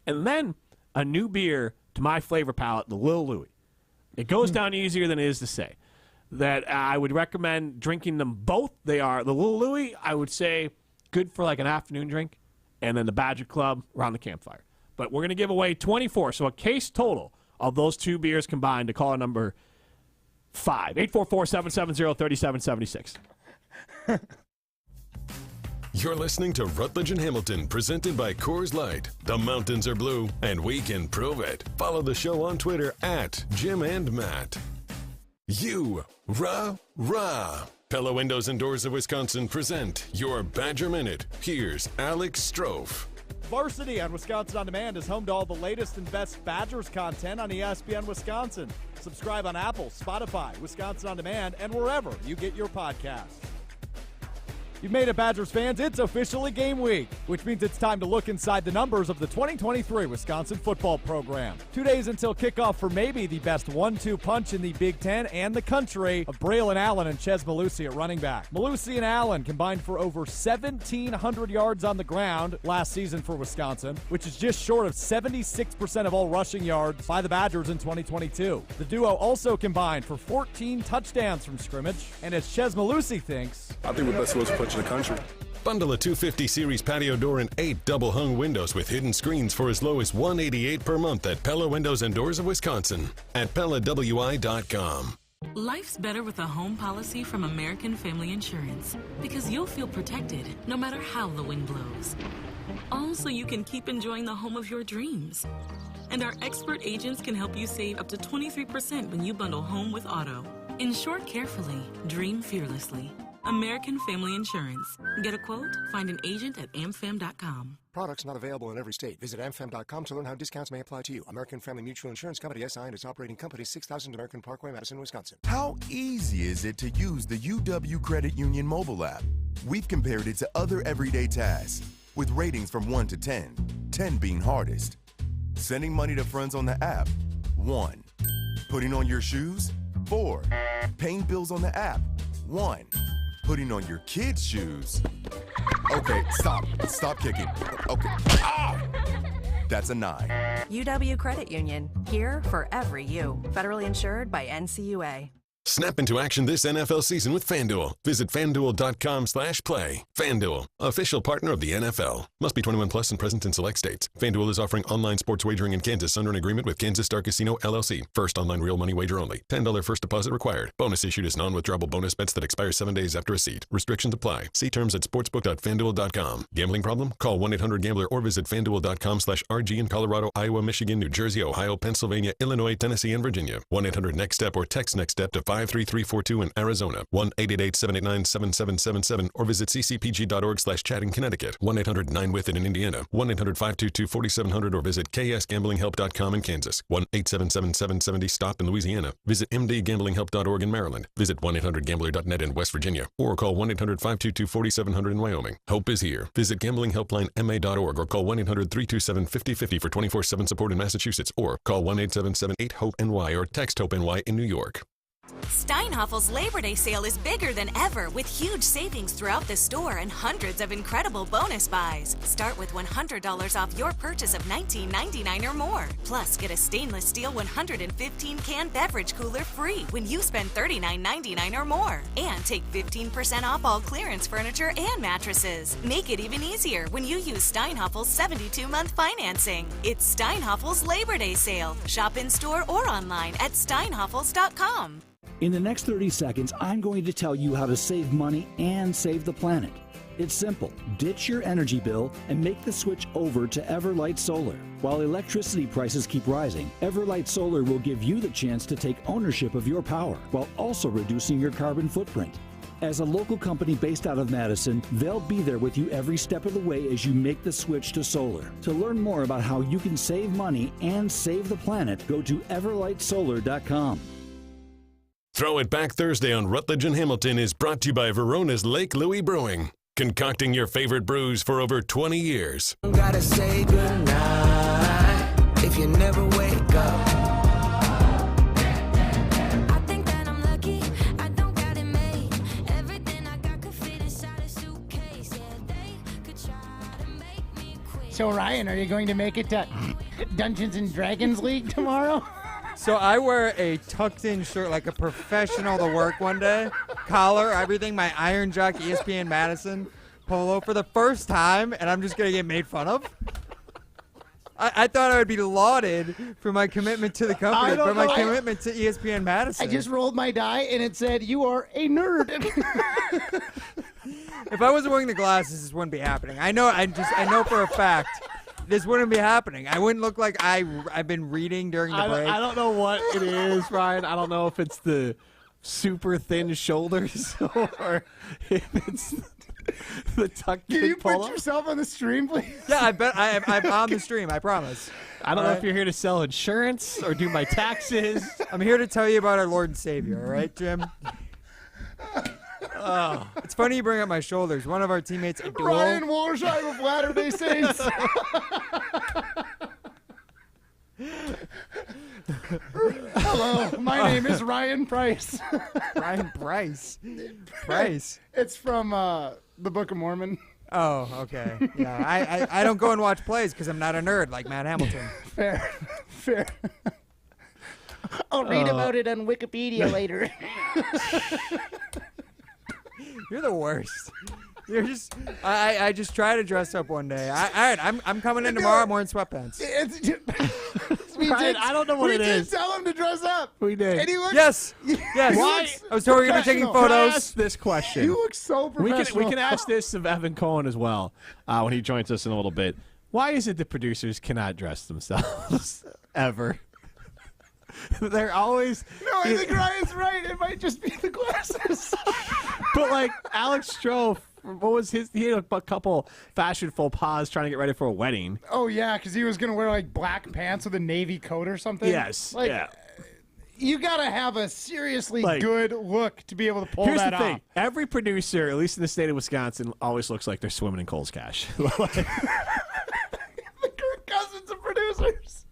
And then a new beer to my flavor palate, the Lil Louie. It goes down easier than it is to say. That I would recommend drinking them both. They are the Lil Louie, I would say, good for like an afternoon drink, and then the Badger Club around the campfire. But we're going to give away 24, so a case total of those two beers combined to caller number 5. 844-770-3776. You're listening to Rutledge and Hamilton, presented by Coors Light. The mountains are blue, and we can prove it. Follow the show on Twitter at Jim and Matt. Rah. Pella Windows and Doors of Wisconsin present your Badger Minute. Here's Alex Strofe. Varsity on Wisconsin On Demand is home to all the latest and best Badgers content on ESPN Wisconsin. Subscribe on Apple, Spotify, Wisconsin On Demand, and wherever you get your podcasts. You've made it, Badgers fans. It's officially game week, which means it's time to look inside the numbers of the 2023 Wisconsin football program. 2 days until kickoff for maybe the best 1-2 punch in the Big Ten and the country of Braylon Allen and Ches Malusi at running back. Malusi and Allen combined for over 1,700 yards on the ground last season for Wisconsin, which is just short of 76% of all rushing yards by the Badgers in 2022. The duo also combined for 14 touchdowns from scrimmage, and as Ches Malusi thinks, I think we're best was punch in the country. Bundle a 250 series patio door and 8 double-hung windows with hidden screens for as low as $188 per month at Pella Windows and Doors of Wisconsin at PellaWI.com. Life's better with a home policy from American Family Insurance because you'll feel protected no matter how the wind blows. All so you can keep enjoying the home of your dreams. And our expert agents can help you save up to 23% when you bundle home with auto. Insure carefully, dream fearlessly. American Family Insurance. Get a quote? Find an agent at amfam.com. Products not available in every state. Visit amfam.com to learn how discounts may apply to you. American Family Mutual Insurance Company, SI, and its operating company, 6000 American Parkway, Madison, Wisconsin. How easy is it to use the UW Credit Union mobile app? We've compared it to other everyday tasks with ratings from 1 to 10, 10 being hardest. Sending money to friends on the app, 1. Putting on your shoes, 4. Paying bills on the app, 1. Putting on your kids' shoes. Okay, stop kicking. Okay, that's a 9. UW Credit Union, here for every you. Federally insured by NCUA. Snap into action this NFL season with FanDuel. Visit FanDuel.com/play. FanDuel, official partner of the NFL. Must be 21 plus and present in select states. FanDuel is offering online sports wagering in Kansas under an agreement with Kansas Star Casino, LLC. First online real money wager only. $10 first deposit required. Bonus issued as non-withdrawable bonus bets that expire 7 days after receipt. Restrictions apply. See terms at sportsbook.fanduel.com. Gambling problem? Call 1-800-GAMBLER or visit FanDuel.com/RG in Colorado, Iowa, Michigan, New Jersey, Ohio, Pennsylvania, Illinois, Tennessee, and Virginia. 1-800-NEXT-STEP or text NEXT-STEP to 53342 in Arizona, 1-888-789-7777, or visit ccpg.org/chat in Connecticut, 1-800-9-WITH-IT in Indiana, 1-800-522-4700, or visit ksgamblinghelp.com in Kansas, 1-877-770-STOP in Louisiana, visit mdgamblinghelp.org in Maryland, visit 1-800-GAMBLER.net in West Virginia, or call 1-800-522-4700 in Wyoming. Hope is here. Visit gamblinghelplinema.org or call 1-800-327-5050 for 24/7 support in Massachusetts, or call 1-877-8-HOPE-NY or text HOPE-NY in New York. Steinhaffel's Labor Day sale is bigger than ever with huge savings throughout the store and hundreds of incredible bonus buys. Start with $100 off your purchase of $19.99 or more. Plus, get a stainless steel 115-can beverage cooler free when you spend $39.99 or more. And take 15% off all clearance furniture and mattresses. Make it even easier when you use Steinhaffel's 72-month financing. It's Steinhaffel's Labor Day sale. Shop in store or online at steinhaffels.com. In the next 30 seconds, I'm going to tell you how to save money and save the planet. It's simple. Ditch your energy bill and make the switch over to Everlight Solar. While electricity prices keep rising, Everlight Solar will give you the chance to take ownership of your power while also reducing your carbon footprint. As a local company based out of Madison, they'll be there with you every step of the way as you make the switch to solar. To learn more about how you can save money and save the planet, go to everlightsolar.com. Throw It Back Thursday on Rutledge and Hamilton is brought to you by Verona's Lake Louie Brewing, concocting your favorite brews for over 20 years. Gotta say goodnight if you never wake up. So, Ryan, are you going to make it to Dungeons and Dragons League tomorrow? So I wear a tucked-in shirt like a professional to work one day. Collar, everything, my Iron Jock ESPN Madison polo for the first time, and I'm just going to get made fun of? I thought I would be lauded for my commitment to the company, for my commitment to ESPN Madison. I just rolled my die, and it said, you are a nerd. If I wasn't wearing the glasses, this wouldn't be happening. I know for a fact this wouldn't be happening. I wouldn't look like I've been reading during the break. I don't know what it is, Ryan. I don't know if it's the super thin shoulders or if it's the tucked in Can you polo. put yourself on the stream, please? Yeah, I bet I'm on the stream. I promise. I don't know if you're here to sell insurance or do my taxes. I'm here to tell you about our Lord and Savior. All right, Jim. Oh. It's funny you bring up my shoulders. One of our teammates, Abdul. Ryan Wollersheim of Latter-day Saints. Hello, my name is Ryan Price. Ryan Price. Price. It's from the Book of Mormon. Oh, okay. Yeah, I don't go and watch plays because I'm not a nerd like Matt Hamilton. Fair. I'll read about it on Wikipedia later. You're the worst. You're just. I just try to dress up one day. All right, I'm coming in tomorrow. I'm wearing sweatpants. I don't know what it is. We did tell him to dress up. We did. And he looked, Yes. Why? I was told we were going to be taking photos. Ask this question. You look so professional. We can ask this of Evan Cohen as well when he joins us in a little bit. Why is it that producers cannot dress themselves ever? They're always. No, I think Ryan's right. It might just be the glasses. But like Alex Stroh, what was his? He had a couple fashion faux pas trying to get ready for a wedding. Oh yeah, because he was gonna wear like black pants with a navy coat or something. Yes. Like, yeah. You gotta have a seriously good look to be able to pull Here's that the thing. off. Every producer, at least in the state of Wisconsin, always looks like they're swimming in Coles Cash. The Kirk Cousins of producers.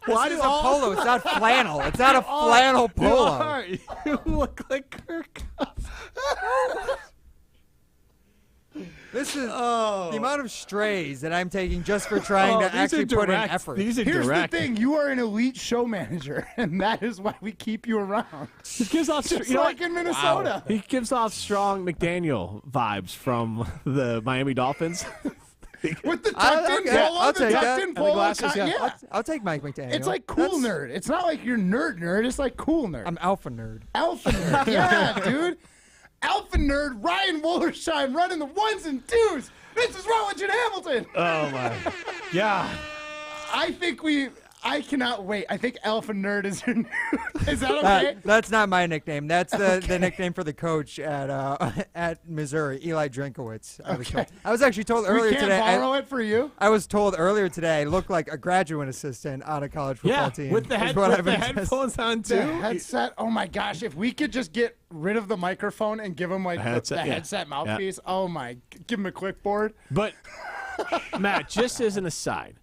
Why is a polo? It's not flannel. It's not a flannel polo. You look like Kirk Cousins. This is the amount of strays that I'm taking just for trying to actually put in effort. These are Here's direct. the thing: you are an elite show manager, and that is why we keep you around. He gives off Just like in Minnesota. Wow. He gives off strong McDaniel vibes from the Miami Dolphins. With the tucked-in polo, I'll take that. tucked-in And the polo, glasses, yeah. I'll take Mike McDaniel. It's like cool nerd. It's not like you're nerd. It's like cool nerd. I'm alpha nerd. Alpha nerd. Yeah, dude. Alpha nerd. Ryan Wollersheim running the ones and twos. This is Rutledge and Hamilton. Oh my. Yeah. I cannot wait. I think Alpha Nerd is your new. Is that okay? That's not my nickname. That's the nickname for the coach at Missouri, Eli Drinkowitz. I was actually told earlier today. We can't borrow it for you. I was told earlier today I look like a graduate assistant on a college football team. with the headphones on too. The headset. Oh my gosh! If we could just get rid of the microphone and give him like the headset mouthpiece. Yeah. Oh my! Give him a clipboard. But Matt, just as an aside,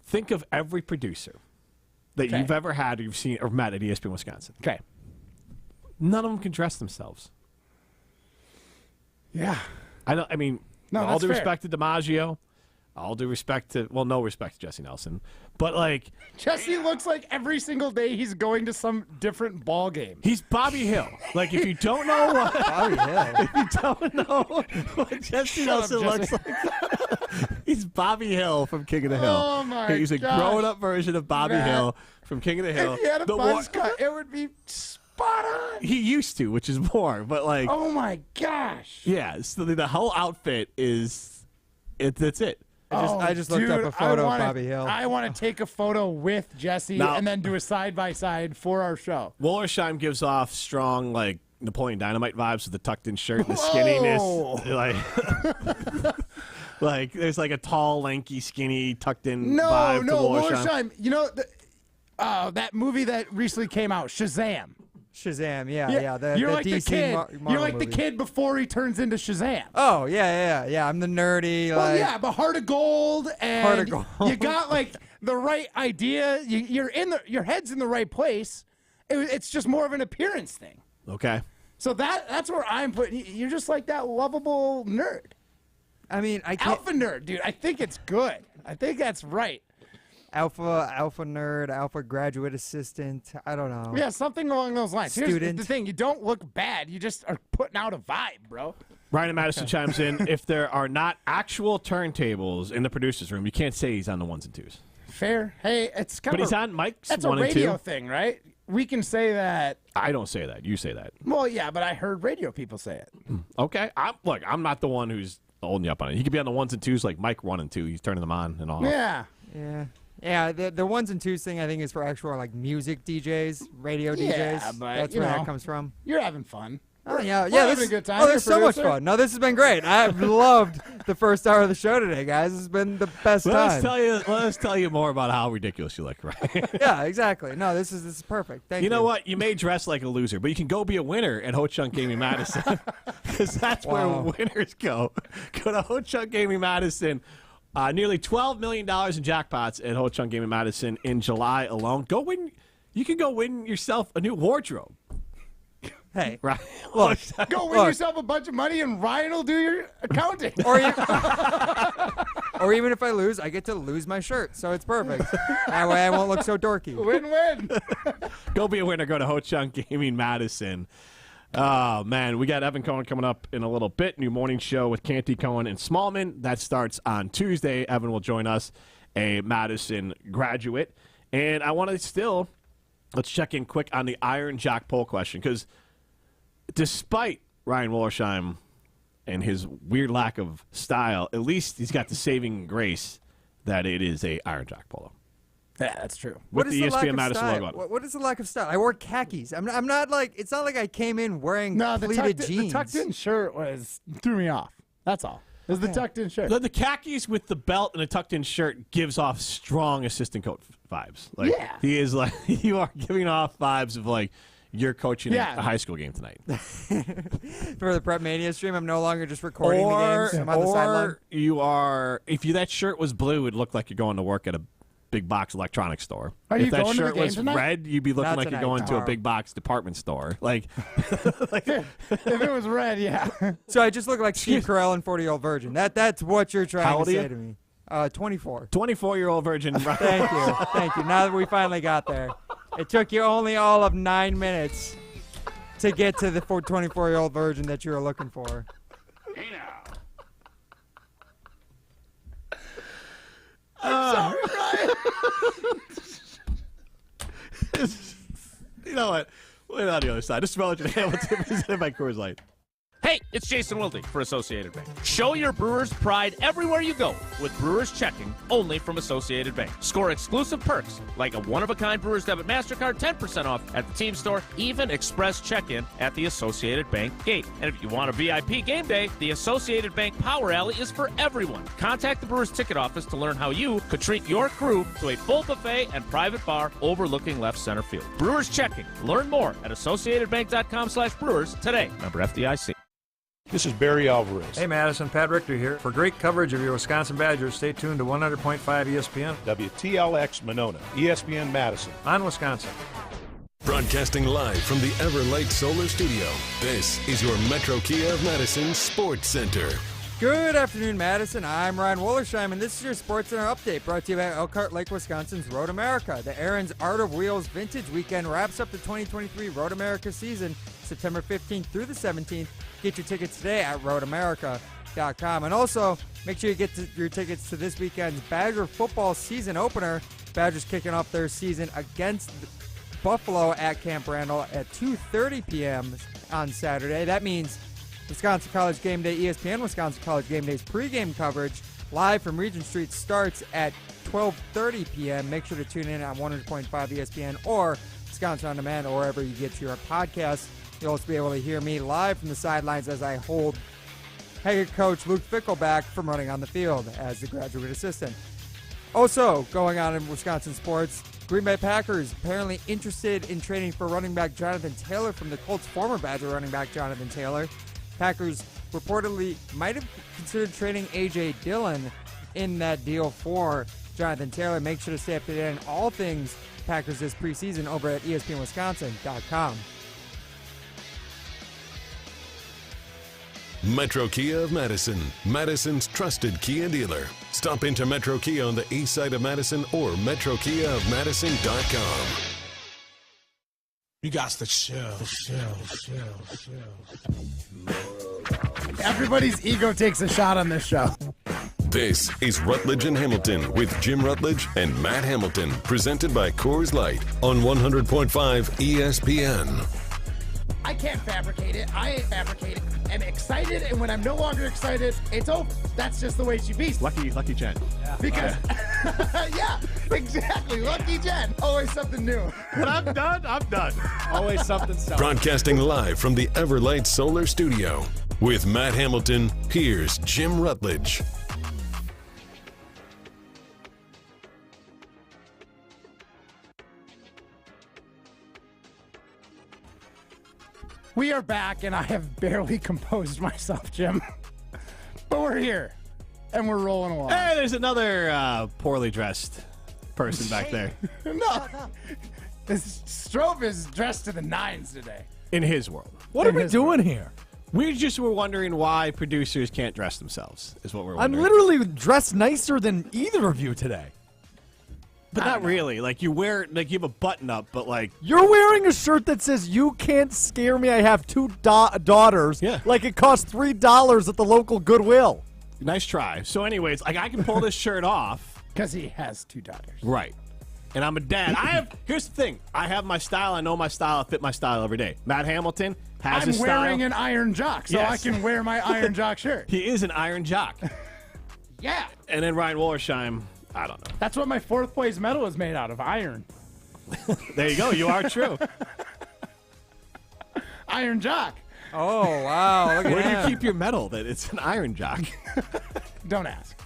think of every producer that you've ever had, or you've seen, or met at ESPN Wisconsin. Okay. None of them can dress themselves. Yeah. I mean, all due respect to DiMaggio, all due respect to, well, no respect to Jesse Nelson, but like Jesse looks like every single day he's going to some different ball game. He's Bobby Hill. Like if you don't know what Bobby Hill, if you don't know what Jesse Nelson looks like, he's Bobby Hill from King of the Hill. Oh my He's a grown-up version of Bobby Hill from King of the Hill. If he had a buzz cut, it would be spot on. He used to, which is more, but like. Oh my gosh. Yeah, so the whole outfit is, that's it. I just looked up a photo of Bobby Hill. I want to take a photo with Jesse and then do a side-by-side for our show. Wollersheim gives off strong, like, Napoleon Dynamite vibes with the tucked-in shirt, the skinniness. Like, there's like a tall, lanky, skinny, tucked-in vibe to Wollersheim. You know, that movie that recently came out, Shazam. Shazam, yeah. You're the like DC the kid. You're like movie. the kid before he turns into Shazam. Oh yeah. I'm the nerdy. Well, yeah, but Heart of Gold, and Heart of Gold. You got like the right idea. Your head's in the right place. It's just more of an appearance thing. Okay. So that's where I'm putting. You're just like that lovable nerd. I mean, I can't. Alpha nerd, dude. I think it's good. I think that's right. Alpha nerd, alpha graduate assistant. I don't know. Yeah, something along those lines. Here's Student. the thing: you don't look bad. You just are putting out a vibe, bro. Ryan and Madison chimes in. If there are not actual turntables in the producer's room, you can't say he's on the ones and twos. Fair. Hey, it's kind But of. he's on Mike's That's a 1 and 2. radio thing, right? We can say that. I don't say that. You say that. Well, yeah, but I heard radio people say it. Okay. I'm not the one who's holding you up on it. He could be on the ones and twos like Mike 1 and 2. He's turning them on and off. Yeah. Yeah, the ones and twos thing I think is for actual like music DJs, radio DJs. But that's where that comes from. You're having fun. Oh yeah, We're having a good time. Oh, there's You're so much producer. fun. No, this has been great. I've loved the first hour of the show today, guys. This has been the best time. Let us tell you more about how ridiculous you look, right? Yeah, exactly. No, this is perfect. Thank you. You know what? You may dress like a loser, but you can go be a winner at Ho Chunk Gaming Madison because that's where winners go. Go to Ho Chunk Gaming Madison. Nearly $12 million in jackpots at Ho Chunk Gaming Madison in July alone. Go win. You can go win yourself a new wardrobe. Hey, right? Look, go win yourself a bunch of money, and Ryan will do your accounting. Or even if I lose, I get to lose my shirt, so it's perfect. That way I won't look so dorky. Win-win. Go be a winner. Go to Ho Chunk Gaming Madison. Oh, man. We got Evan Cohen coming up in a little bit. New morning show with Canty Cohen and Smallman. That starts on Tuesday. Evan will join us, a Madison graduate. And I want to let's check in quick on the Iron Jock poll question, because despite Ryan Wollersheim and his weird lack of style, at least he's got the saving grace that it is a Iron Jock polo. Yeah, that's true. With the ESPN Madison logo on it. What is the lack of style? I wore khakis. I'm not like, it's not like I came in wearing pleated jeans. The tucked-in shirt threw me off. That's all. It was the tucked-in shirt. The khakis with the belt and the tucked-in shirt gives off strong assistant coach vibes. Like, yeah. He is like, you are giving off vibes of like, you're coaching a high school game tonight. For the Prep Mania stream, I'm no longer just recording the games. I'm on the sideline. You are, that shirt was blue, it looked like you're going to work at a big box electronics store. If that going shirt to the game was tonight? red, you'd be looking Not like tonight, you're going to a tomorrow. big box department store. Like, If it was red, yeah. So I just look like Steve Carell and 40-Year-Old Virgin. That's what you're How trying old to are say you? to me. 24. 24-year-old virgin. Thank you. Thank you. Now that we finally got there. It took you only all of 9 minutes to get to the 24-year-old virgin that you were looking for. Hey now. I'm sorry, Ryan. You know what? Wait on the other side. This is Rutledge and Hamilton presented by Coors Light. Hey, it's Jason Wilde for Associated Bank. Show your Brewers pride everywhere you go with Brewers Checking, only from Associated Bank. Score exclusive perks like a one-of-a-kind Brewers Debit MasterCard, 10% off at the team store, even express check-in at the Associated Bank gate. And if you want a VIP game day, the Associated Bank Power Alley is for everyone. Contact the Brewers ticket office to learn how you could treat your crew to a full buffet and private bar overlooking left center field. Brewers Checking. Learn more at AssociatedBank.com/Brewers today. Member FDIC. This is Barry Alvarez. Hey Madison, Pat Richter here. For great coverage of your Wisconsin Badgers, stay tuned to 100.5 ESPN. WTLX Monona, ESPN Madison. On Wisconsin. Broadcasting live from the Everlight Solar Studio, this is your Metro Kia of Madison Sports Center. Good afternoon, Madison. I'm Ryan Wollersheim, and this is your Sports Center update brought to you by Elkhart Lake, Wisconsin's Road America. The Aaron's Art of Wheels Vintage Weekend wraps up the 2023 Road America season September 15th through the 17th. Get your tickets today at roadamerica.com. And also, make sure you get your tickets to this weekend's Badger football season opener. Badgers kicking off their season against Buffalo at Camp Randall at 2:30 p.m. on Saturday. That means Wisconsin College Game Day, ESPN Wisconsin College Game Day's pregame coverage live from Regent Street starts at 12:30 p.m. Make sure to tune in on 100.5 ESPN or Wisconsin On Demand or wherever you get your podcasts. You'll also be able to hear me live from the sidelines as I hold head coach Luke Fickle back from running on the field as the graduate assistant. Also going on in Wisconsin sports, Green Bay Packers apparently interested in trading for running back Jonathan Taylor from the Colts' former Badger running back Jonathan Taylor. Packers reportedly might have considered trading A.J. Dillon in that deal for Jonathan Taylor. Make sure to stay up to date on all things Packers this preseason over at ESPNWisconsin.com. Metro Kia of Madison, Madison's trusted Kia dealer. Stop into Metro Kia on the east side of Madison or MetroKiaofMadison.com. You got to chill. Everybody's ego takes a shot on this show. This is Rutledge and Hamilton with Jim Rutledge and Matt Hamilton, presented by Coors Light on 100.5 ESPN. I can't fabricate it. I ain't fabricate it. I'm excited, and when I'm no longer excited, it's over. That's just the way she be. Lucky Jen. Yeah. Because, yeah, exactly. Lucky Jen. Always something new. When I'm done, I'm done. Always something selling. Broadcasting live from the Everlight Solar Studio. With Matt Hamilton, here's Jim Rutledge. We are back, and I have barely composed myself, Jim. But we're here, and we're rolling along. Hey, there's another poorly dressed person back there. No. Strove is dressed to the nines today. In his world. What are we doing here? We just were wondering why producers can't dress themselves, is what we're I'm wondering. literally dressed nicer than either of you today. But not really. Like, you have a button up, but like... You're wearing a shirt that says, "You can't scare me, I have two daughters." Yeah. Like it costs $3 at the local Goodwill. Nice try. So anyways, like, I can pull this shirt off. Because he has two daughters. Right. And I'm a dad. Here's the thing. I have my style. I know my style. I fit my style every day. Matt Hamilton has his style. I'm wearing an Iron Jock, so Yes. I can wear my Iron Jock shirt. He is an Iron Jock. Yeah. And then Ryan Wollersheim, I don't know. That's what my fourth place medal is made out of, iron. There you go. You are true. Iron Jock. Oh, wow. Look at Where do that. you keep your medal that it's an Iron Jock? Don't ask.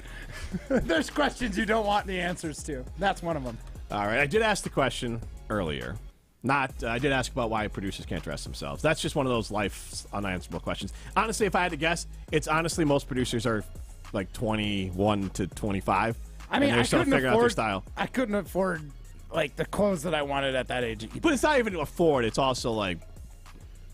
There's questions you don't want the answers to. That's one of them. All right. I did ask the question earlier. I did ask about why producers can't dress themselves. That's just one of those life unanswerable questions. Honestly, if I had to guess, it's honestly most producers are like 21 to 25. I mean, and they're still figuring out their style. I couldn't afford like the clothes that I wanted at that age. But it's not even to afford. It's also like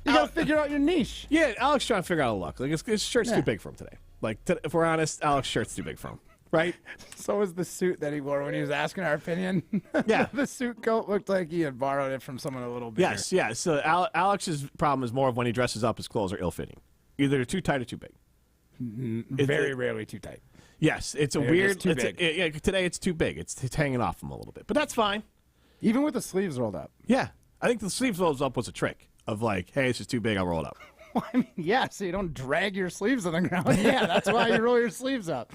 you gotta figure out your niche. Yeah, Alex trying to figure out a look. Like his shirt's Yeah. too big for him today. Like if we're honest, Alex's shirt's too big for him. Right? So was the suit that he wore when he was asking our opinion. Yeah. The suit coat looked like he had borrowed it from someone a little bigger. Yes, yeah. So Alex's problem is more of when he dresses up, his clothes are ill-fitting. Either they're too tight or too big. Very rarely too tight. Yes, it's a They're weird. just too big. Today it's too big. It's hanging off him a little bit, but that's fine. Even with the sleeves rolled up. Yeah, I think the sleeves rolls up was a trick of like, hey, it's just too big. I'll roll it up. Well, I mean, yeah, so you don't drag your sleeves on the ground. Yeah, that's why you roll your sleeves up.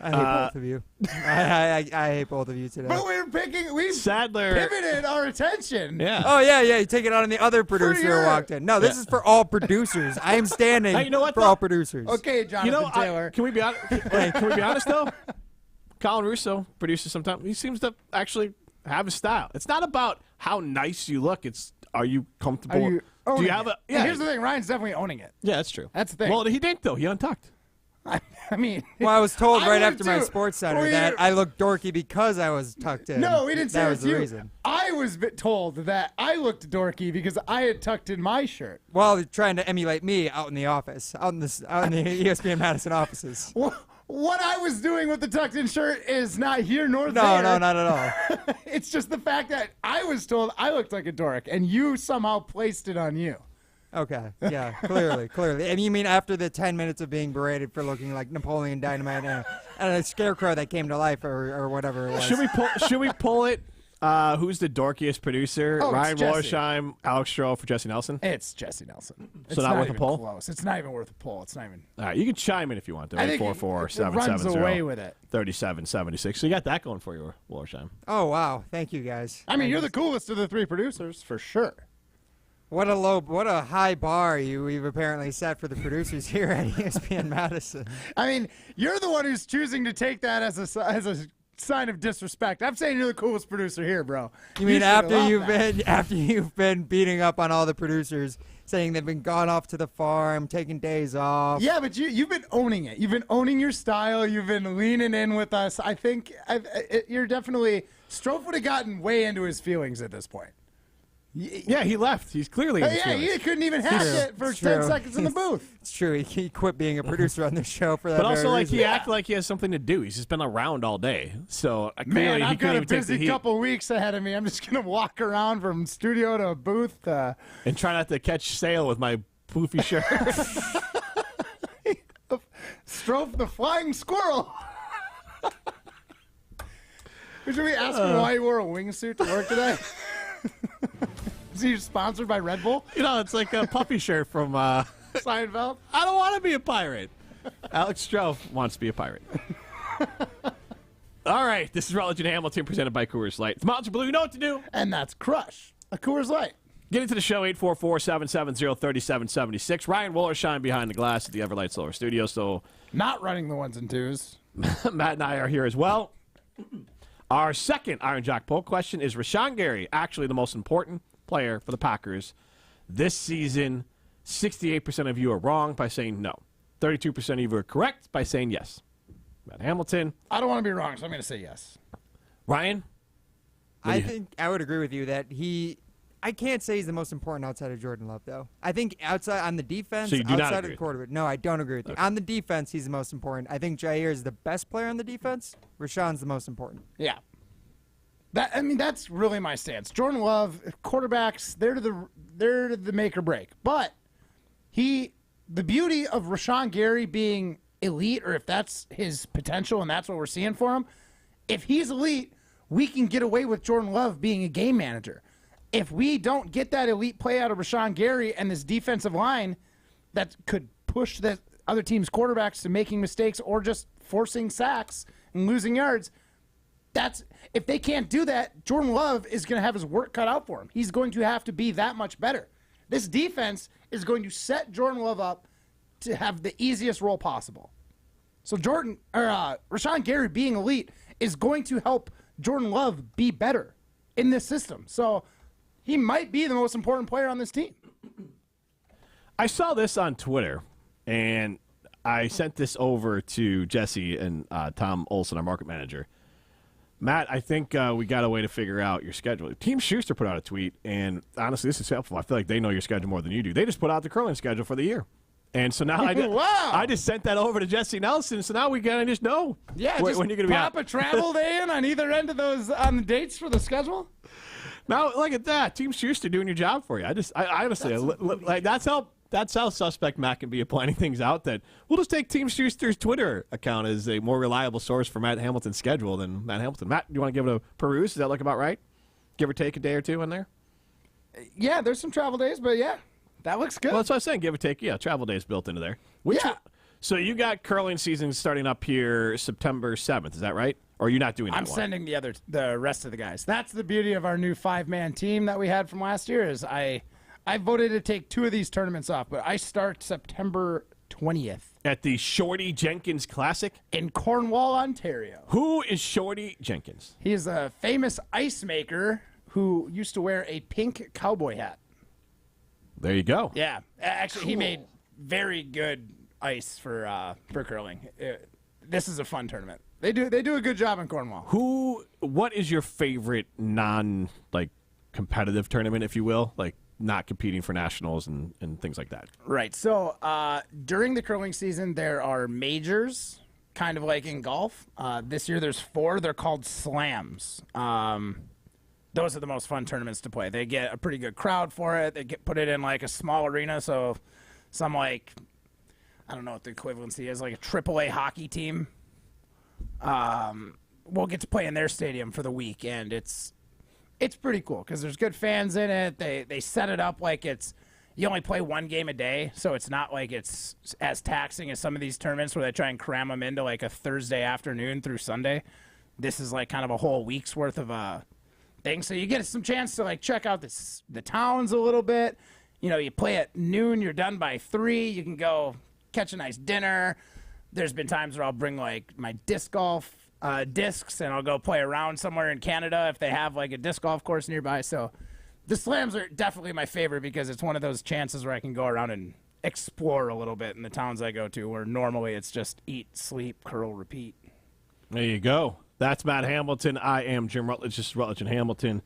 I hate both of you. I hate both of you today. But we Sadler pivoted our attention. Yeah. Oh, yeah. You take it out on the other producer your- who walked in. No, this is for all producers. I am standing Hey, you know what, for though? all producers. Okay, Jonathan Taylor. Can we be honest? Can we be honest though? Colin Russo produces sometimes. He seems to actually have a style. It's not about how nice you look. It's are you comfortable? Are you owning Do you have it? a? Yeah. And here's the thing. Ryan's definitely owning it. Yeah, that's true. That's the thing. Well, he didn't though. He untucked. I mean, Well, I was told I right would after my too. sports center We- that I looked dorky because I was tucked in. No, we didn't say that it was to the you. reason. I was told that I looked dorky because I had tucked in my shirt. Well, trying to emulate me out in the office, out in the ESPN Madison offices. Well, what I was doing with the tucked-in shirt is not here nor there. No, not at all. It's just the fact that I was told I looked like a dork, and you somehow placed it on you. Okay, yeah, clearly. And you mean after the 10 minutes of being berated for looking like Napoleon Dynamite and a scarecrow that came to life or whatever it was? Should we pull it Who's the dorkiest producer? Oh, Ryan it's Jesse. Wollersheim, Alex Stroh for Jesse Nelson? It's Jesse Nelson. So not worth a poll? Close. It's not even worth a poll. It's not even. All right, you can chime in if you want to. I think 844 it runs away with it. 3776. So you got that going for you, Wollersheim. Oh, wow. Thank you, guys. I mean, you're the coolest of the three producers, for sure. What a high bar we've apparently set for the producers here at ESPN Madison. I mean, you're the one who's choosing to take that as a sign of disrespect. I'm saying you're the coolest producer here, bro. You mean after you've been beating up on all the producers, saying they've been gone off to the farm, taking days off? Yeah, but you've been owning it. You've been owning your style. You've been leaning in with us. I think you're definitely. Strofe would have gotten way into his feelings at this point. Yeah, he left. He's clearly in his feelings. He couldn't even hack it for 10 seconds in the booth. It's true. He quit being a producer on the show for that. But also, very he acted like he has something to do. He's just been around all day. So clearly, I've he couldn't got a even take the busy heat. couple weeks ahead of me. I'm just gonna walk around from studio to booth. And try not to catch sail with my poofy shirt. Strofe the flying squirrel. Should we ask him why he wore a wingsuit to work today? Is he sponsored by Red Bull? It's like a puffy shirt from Seinfeld. I don't want to be a pirate. Alex Stroh wants to be a pirate. All right, this is Rutledge and Hamilton presented by Coors Light. It's Mountains Blue, you know what to do. And that's Crush, a Coors Light. Get into the show, 844-770-3776. Ryan Wollersheim behind the glass at the Everlight Solar Studio. So not running the ones and twos. Matt and I are here as well. Our second Iron Jock poll question is Rashawn Gary actually the most important player for the Packers this season? 68% of you are wrong by saying no. 32% of you are correct by saying yes. Matt Hamilton. I don't want to be wrong, so I'm going to say yes. Ryan? I think I would agree with you that I can't say he's the most important outside of Jordan Love, though. I think outside on the defense, so you do outside not of agree the quarterback. No, I don't agree with you. On the defense, he's the most important. I think Jair is the best player on the defense. Rashawn's the most important. Yeah. That's really my stance. Jordan Love, quarterbacks, they're to the make or break. But the beauty of Rashawn Gary being elite, or if that's his potential and that's what we're seeing for him, if he's elite, we can get away with Jordan Love being a game manager. If we don't get that elite play out of Rashawn Gary and this defensive line that could push the other team's quarterbacks to making mistakes or just forcing sacks and losing yards, if they can't do that, Jordan Love is going to have his work cut out for him. He's going to have to be that much better. This defense is going to set Jordan Love up to have the easiest role possible. So Rashawn Gary being elite is going to help Jordan Love be better in this system. So he might be the most important player on this team. I saw this on Twitter, and I sent this over to Jesse and Tom Olson, our market manager. Matt, I think we got a way to figure out your schedule. Team Schuster put out a tweet, and honestly, this is helpful. I feel like they know your schedule more than you do. They just put out the curling schedule for the year. And so now I just sent that over to Jesse Nelson, so now we got to just know when you're going to be out. Pop a travel day in on either end of those on the dates for the schedule. Now, look at that. Team Schuster doing your job for you. I honestly, that's how suspect Matt can be at planning things out, that we'll just take Team Schuster's Twitter account as a more reliable source for Matt Hamilton's schedule than Matt Hamilton. Matt, do you want to give it a peruse? Does that look about right? Give or take a day or two in there? Yeah, there's some travel days, but yeah, that looks good. Well, that's what I was saying. Give or take, travel days built into there. So you got curling season starting up here September 7th. Is that right? Or are you not doing that I'm sending the rest of the guys. That's the beauty of our new 5-man team that we had from last year is I voted to take 2 of these tournaments off, but I start September 20th. At the Shorty Jenkins Classic? In Cornwall, Ontario. Who is Shorty Jenkins? He is a famous ice maker who used to wear a pink cowboy hat. There you go. Yeah. Actually, He made very good ice for curling. This is a fun tournament. They do a good job in Cornwall. What is your favorite competitive tournament, if you will? Like, not competing for nationals and things like that. Right. So during the curling season, there are majors, kind of like in golf. This year there's 4. They're called slams. Those are the most fun tournaments to play. They get a pretty good crowd for it. They put it in like a small arena, so some I don't know what the equivalency is, like a AAA hockey team. We'll get to play in their stadium for the week, and it's it's pretty cool because there's good fans in it. They set it up like you only play one game a day, so it's not like it's as taxing as some of these tournaments where they try and cram them into like a Thursday afternoon through Sunday. This is like kind of a whole week's worth of thing, so you get some chance to like check out the towns a little bit. You play at noon, you're done by 3. You can go catch a nice dinner. There's been times where I'll bring like my disc golf discs, and I'll go play around somewhere in Canada if they have like a disc golf course nearby. So the slams are definitely my favorite because it's one of those chances where I can go around and explore a little bit in the towns I go to, where normally it's just eat, sleep, curl, repeat. There you go. That's Matt Hamilton. I am Jim Rutledge. This is Rutledge and Hamilton,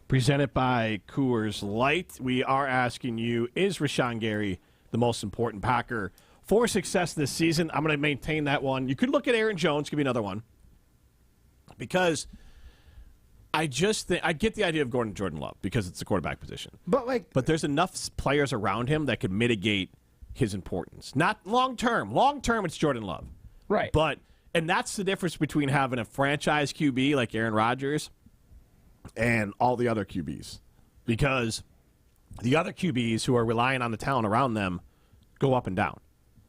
presented by Coors Light. We are asking you, is Rashawn Gary the most important Packer for success this season? I'm going to maintain that one. You could look at Aaron Jones, could be another one. Because I just think I get the idea of Jordan Love because it's the quarterback position. But there's enough players around him that could mitigate his importance. Not long term. Long term, it's Jordan Love. Right. And that's the difference between having a franchise QB like Aaron Rodgers and all the other QBs. Because the other QBs who are relying on the talent around them go up and down.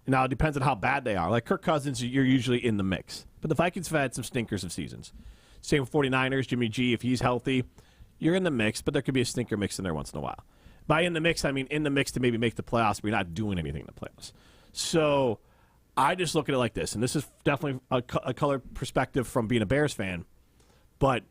Now, it depends on how bad they are. Like Kirk Cousins, you're usually in the mix. But the Vikings have had some stinkers of seasons. Same with 49ers, Jimmy G, if he's healthy, you're in the mix, but there could be a stinker mix in there once in a while. By in the mix, I mean in the mix to maybe make the playoffs, but you're not doing anything in the playoffs. So I just look at it like this, and this is definitely a color perspective from being a Bears fan, but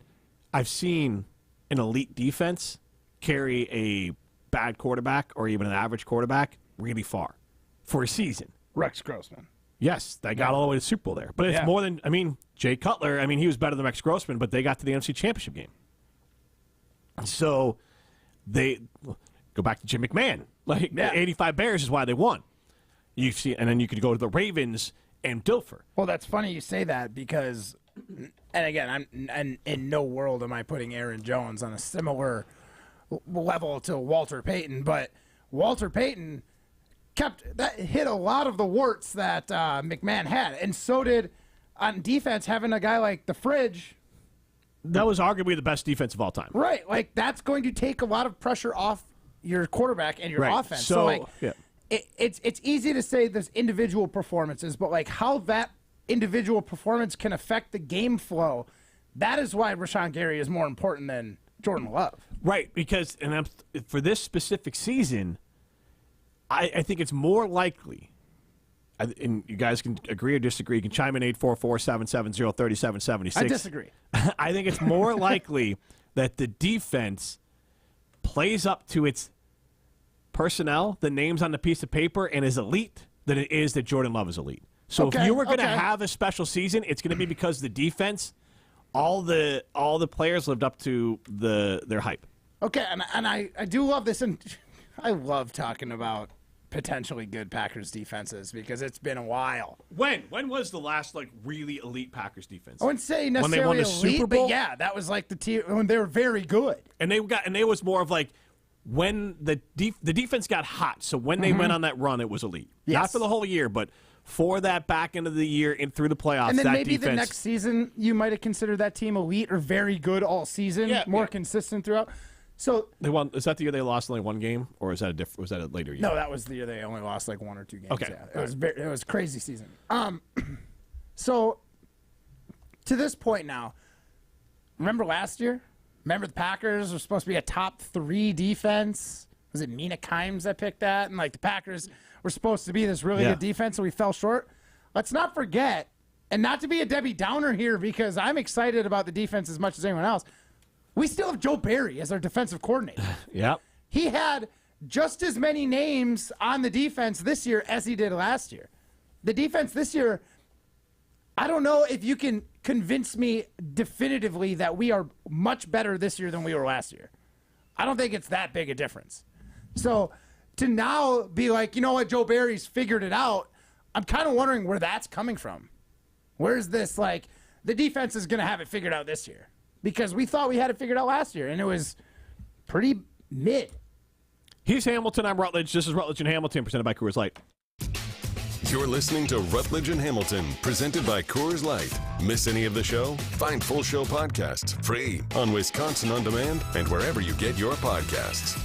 I've seen an elite defense carry a bad quarterback or even an average quarterback really far for a season. Rex Grossman. Yes, they got all the way to the Super Bowl there. But it's more than, Jay Cutler, he was better than Rex Grossman, but they got to the NFC Championship game. So they go back to Jim McMahon. 85 Bears is why they won. You see, and then you could go to the Ravens and Dilfer. Well, that's funny you say that because, and again, I'm in no world am I putting Aaron Jones on a similar level to Walter Payton, but Walter Payton hit a lot of the warts that McMahon had, and so did on defense having a guy like the Fridge. That was arguably the best defense of all time. Right, like that's going to take a lot of pressure off your quarterback and your offense. So it's easy to say there's individual performances, but like how that individual performance can affect the game flow, that is why Rashawn Gary is more important than Jordan Love. Right, because for this specific season, I think it's more likely, and you guys can agree or disagree. You can chime in 844-770-3776. I disagree. I think it's more likely that the defense plays up to its personnel, the names on the piece of paper, and is elite than it is that Jordan Love is elite. So if you were going to have a special season, it's going to be because the defense, all the players lived up to their hype. Okay, and I do love this, and I love talking about potentially good Packers defenses because it's been a while. When was the last really elite Packers defense? I wouldn't say necessarily when they won the elite, Super Bowl? but yeah, that was like the team when they were very good. And they was more of like when the defense got hot. So when they went on that run, it was elite. Yes. Not for the whole year, but for that back end of the year and through the playoffs. And then that maybe defense, the next season you might have considered that team elite or very good all season, more consistent throughout. So they won. Is that the year they lost only one game, or is that was that a later year? No, that was the year they only lost like 1 or 2 games. Okay, yeah. It was a crazy season. So to this point now, remember last year? Remember the Packers were supposed to be a top 3 defense? Was it Mina Kimes that picked that? And like the Packers were supposed to be this really good defense, and we fell short. Let's not forget, and not to be a Debbie Downer here because I'm excited about the defense as much as anyone else. We still have Joe Barry as our defensive coordinator. Yep. He had just as many names on the defense this year as he did last year. The defense this year, I don't know if you can convince me definitively that we are much better this year than we were last year. I don't think it's that big a difference. So to now be like, you know what, Joe Barry's figured it out, I'm kind of wondering where that's coming from. Where's this, like, the defense is going to have it figured out this year? Because we thought we had it figured out last year, and it was pretty mid. He's Hamilton. I'm Rutledge. This is Rutledge and Hamilton, presented by Coors Light. You're listening to Rutledge and Hamilton, presented by Coors Light. Miss any of the show? Find full show podcasts free on Wisconsin On Demand and wherever you get your podcasts.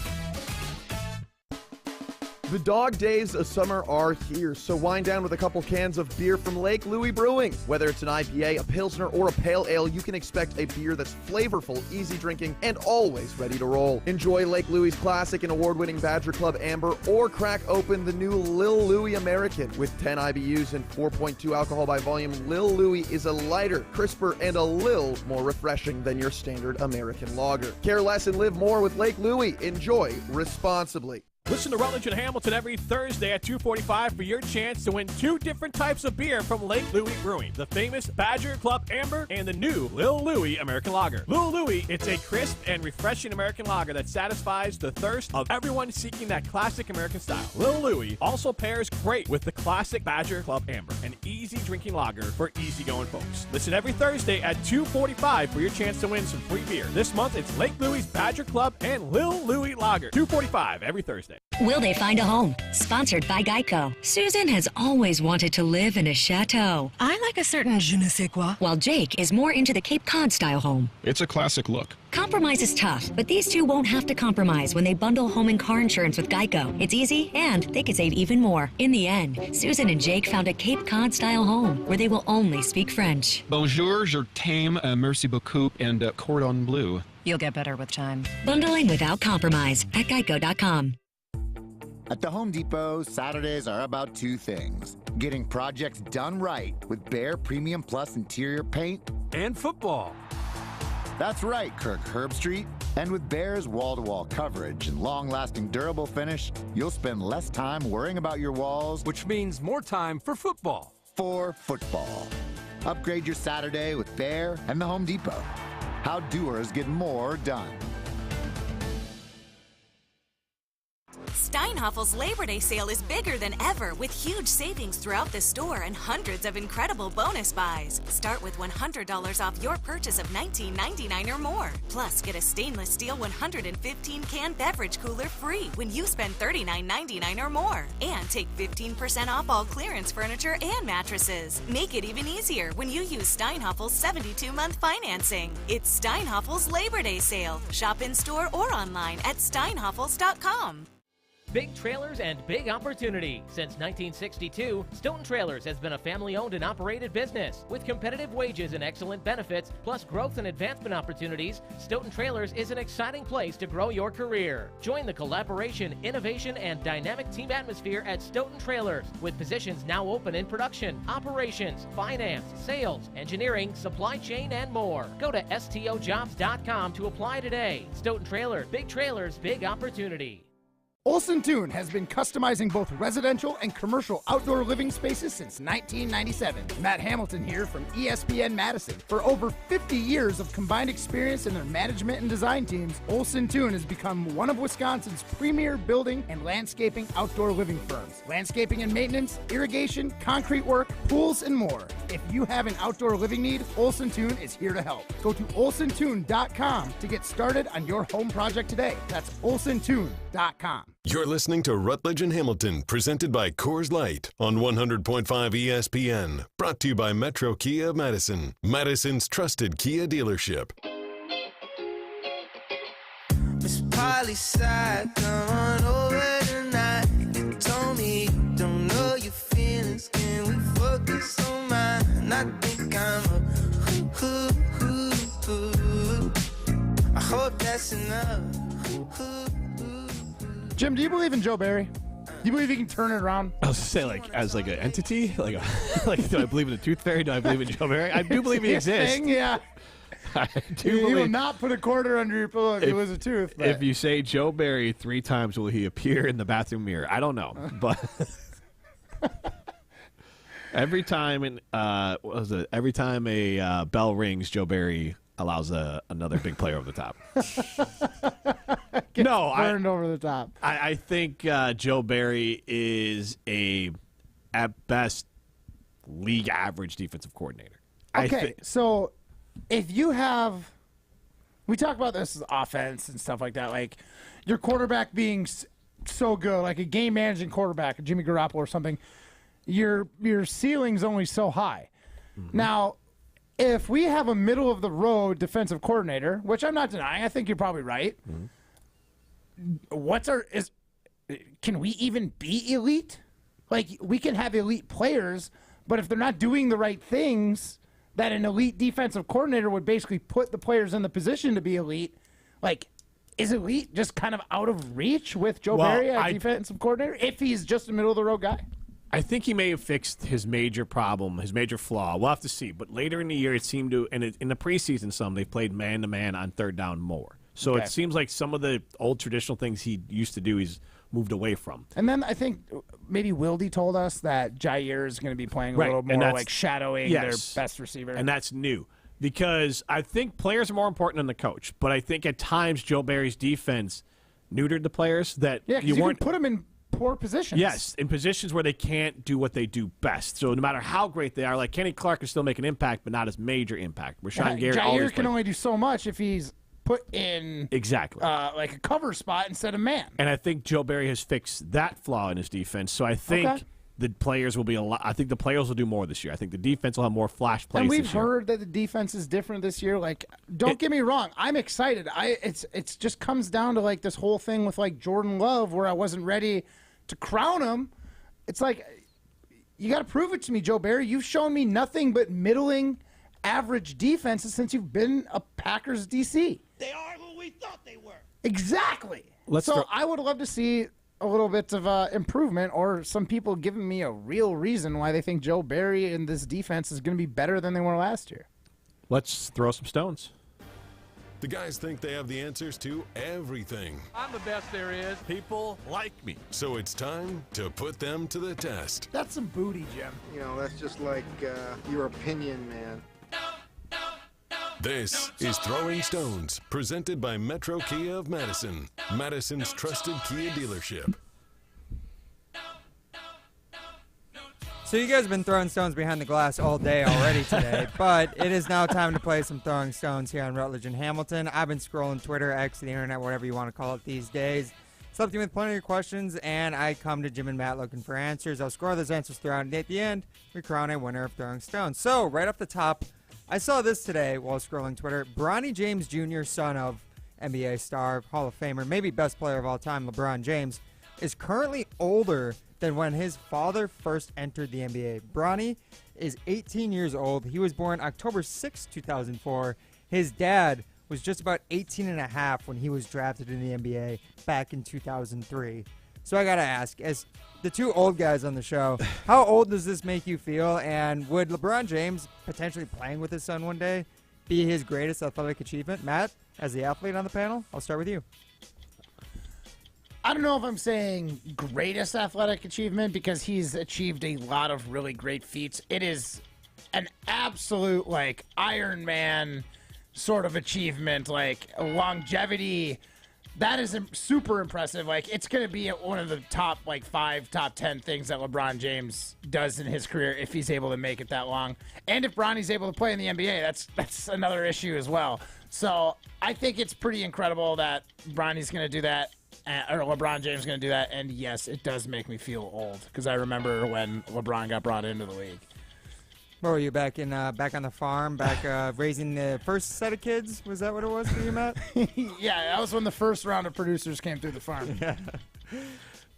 The dog days of summer are here, so wind down with a couple cans of beer from Lake Louie Brewing. Whether it's an IPA, a Pilsner, or a Pale Ale, you can expect a beer that's flavorful, easy drinking, and always ready to roll. Enjoy Lake Louie's classic and award-winning Badger Club Amber, or crack open the new Lil Louie American. With 10 IBUs and 4.2 alcohol by volume, Lil Louie is a lighter, crisper, and a little more refreshing than your standard American lager. Care less and live more with Lake Louie. Enjoy responsibly. Listen to Rutledge and Hamilton every Thursday at 2:45 for your chance to win 2 different types of beer from Lake Louie Brewing. The famous Badger Club Amber and the new Lil Louie American Lager. Lil Louie, it's a crisp and refreshing American lager that satisfies the thirst of everyone seeking that classic American style. Lil Louie also pairs great with the classic Badger Club Amber, an easy drinking lager for easygoing folks. Listen every Thursday at 2:45 for your chance to win some free beer. This month, it's Lake Louie's Badger Club and Lil Louie Lager. 2:45 every Thursday. Will they find a home? Sponsored by Geico. Susan has always wanted to live in a chateau. I like a certain je ne sais quoi. While Jake is more into the Cape Cod style home. It's a classic look. Compromise is tough, but these two won't have to compromise when they bundle home and car insurance with Geico. It's easy, and they could save even more. In the end, Susan and Jake found a Cape Cod style home where they will only speak French. Bonjour, je t'aime, merci beaucoup, and cordon bleu. You'll get better with time. Bundling without compromise at geico.com. At the Home Depot, Saturdays are about 2 things. Getting projects done right with Behr Premium Plus interior paint and football. That's right, Kirk Herbstreit. And with Behr's wall-to-wall coverage and long-lasting durable finish, you'll spend less time worrying about your walls. Which means more time for football. For football. Upgrade your Saturday with Behr and the Home Depot. How doers get more done. Steinhaffel's Labor Day sale is bigger than ever with huge savings throughout the store and hundreds of incredible bonus buys. Start with $100 off your purchase of $19.99 or more. Plus, get a stainless steel 115-can beverage cooler free when you spend $39.99 or more. And take 15% off all clearance furniture and mattresses. Make it even easier when you use Steinhaffel's 72-month financing. It's Steinhaffel's Labor Day sale. Shop in-store or online at steinhaffels.com. Big trailers and big opportunity. Since 1962, Stoughton Trailers has been a family-owned and operated business. With competitive wages and excellent benefits, plus growth and advancement opportunities, Stoughton Trailers is an exciting place to grow your career. Join the collaboration, innovation, and dynamic team atmosphere at Stoughton Trailers, with positions now open in production, operations, finance, sales, engineering, supply chain, and more. Go to stojobs.com to apply today. Stoughton Trailers, big opportunity. Olson Toon has been customizing both residential and commercial outdoor living spaces since 1997. Matt Hamilton here from ESPN Madison. For over 50 years of combined experience in their management and design teams, Olson Toon has become one of Wisconsin's premier building and landscaping outdoor living firms. Landscaping and maintenance, irrigation, concrete work, pools, and more. If you have an outdoor living need, Olson Toon is here to help. Go to olsontoon.com to get started on your home project today. That's olsontoon.com. You're listening to Rutledge and Hamilton, presented by Coors Light on 100.5 ESPN. Brought to you by Metro Kia of Madison, Madison's trusted Kia dealership. Miss Polly said, come on over tonight. You told me you don't know your feelings. Can we focus on mine? And I think I'm a hoo-hoo-hoo-hoo. I hope that's enough. Jim, do you believe in Joe Barry? Do you believe he can turn it around? I was say as an entity, do I believe in a tooth fairy? Do I believe in Joe Barry? I do believe he exists. Thing, yeah. I do He believe. will not put a quarter under your pillow if it was a tooth. But. If you say Joe Barry 3 times, will he appear in the bathroom mirror? I don't know, but every time every time a bell rings, Joe Barry allows another big player over the top. Burned over the top. I think Joe Barry is at best, league average defensive coordinator. Okay, so if you have, we talk about this as offense and stuff like that, like your quarterback being so good, like a game managing quarterback, Jimmy Garoppolo or something. your ceiling's only so high. Now, if we have a middle-of-the-road defensive coordinator, which I'm not denying, I think you're probably right, can we even be elite? Like, we can have elite players, but if they're not doing the right things that an elite defensive coordinator would basically put the players in the position to be elite, like, is elite just kind of out of reach with Joe Barry as defensive coordinator if he's just a middle-of-the-road guy? I think he may have fixed his major problem, his major flaw. We'll have to see. But later in the year, it seemed to, and in the preseason they played man-to-man on third down more. So It seems like some of the old traditional things he used to do, he's moved away from. And then I think maybe Wilde told us that Jair is going to be playing a little more like shadowing their best receiver. And that's new. Because I think players are more important than the coach. But I think at times Joe Barry's defense neutered the players that you weren't put them in poor positions. Yes, in positions where they can't do what they do best. So no matter how great they are, like Kenny Clark can still make an impact, but not as major impact. Rashawn Gary Jair can only do so much if he's put in like a cover spot instead of man. And I think Joe Barry has fixed that flaw in his defense. So I think the players will be I think the players will do more this year. I think the defense will have more flash plays. And we've heard that the defense is different this year. Like, don't get me wrong, I'm excited. It's just comes down to like this whole thing with like Jordan Love, where I wasn't ready to crown him. It's like, you got to prove it to me, Joe Barry. You've shown me nothing but middling, average defenses since you've been a Packers DC. They are who we thought they were. Exactly. I would love to see a little bit of improvement, or some people giving me a real reason why they think Joe Barry and this defense is going to be better than they were last year. Let's throw some stones. The guys think they have the answers to everything. I'm the best there is. People like me. So it's time to put them to the test. That's some booty, Jim. You know, that's just like your opinion, man. This is Throwing Stones, presented by Metro Kia of Madison, Madison's trusted Kia dealership. So you guys have been throwing stones behind the glass all day already today, but it is now time to play some Throwing Stones here on Rutledge and Hamilton. I've been scrolling Twitter, X, the internet, whatever you want to call it these days. Slept in with plenty of questions, and I come to Jim and Matt looking for answers. I'll score those answers throughout, and at the end, we crown a winner of Throwing Stones. So right off the top, I saw this today while scrolling Twitter. Bronny James Jr., son of NBA star, Hall of Famer, maybe best player of all time, LeBron James, is currently older than when his father first entered the NBA. Bronny is 18 years old. He was born October 6, 2004. His dad was just about 18 and a half when he was drafted in the NBA back in 2003. So I got to ask, as the two old guys on the show, how old does this make you feel? And would LeBron James potentially playing with his son one day be his greatest athletic achievement? Matt, as the athlete on the panel, I'll start with you. I don't know if I'm saying greatest athletic achievement, because he's achieved a lot of really great feats. It is an absolute, like, Iron Man sort of achievement, like longevity. That is super impressive. Like, it's going to be one of the top, like, 5, top 10 things that LeBron James does in his career if he's able to make it that long. And if Bronny's able to play in the NBA, that's another issue as well. So I think it's pretty incredible that Bronny's going to do that, or LeBron James is going to do that. And yes, it does make me feel old, because I remember when LeBron got brought into the league. What were you, back on the farm, raising the first set of kids? Was that what it was for you, Matt? Yeah, that was when the first round of producers came through the farm. Yeah.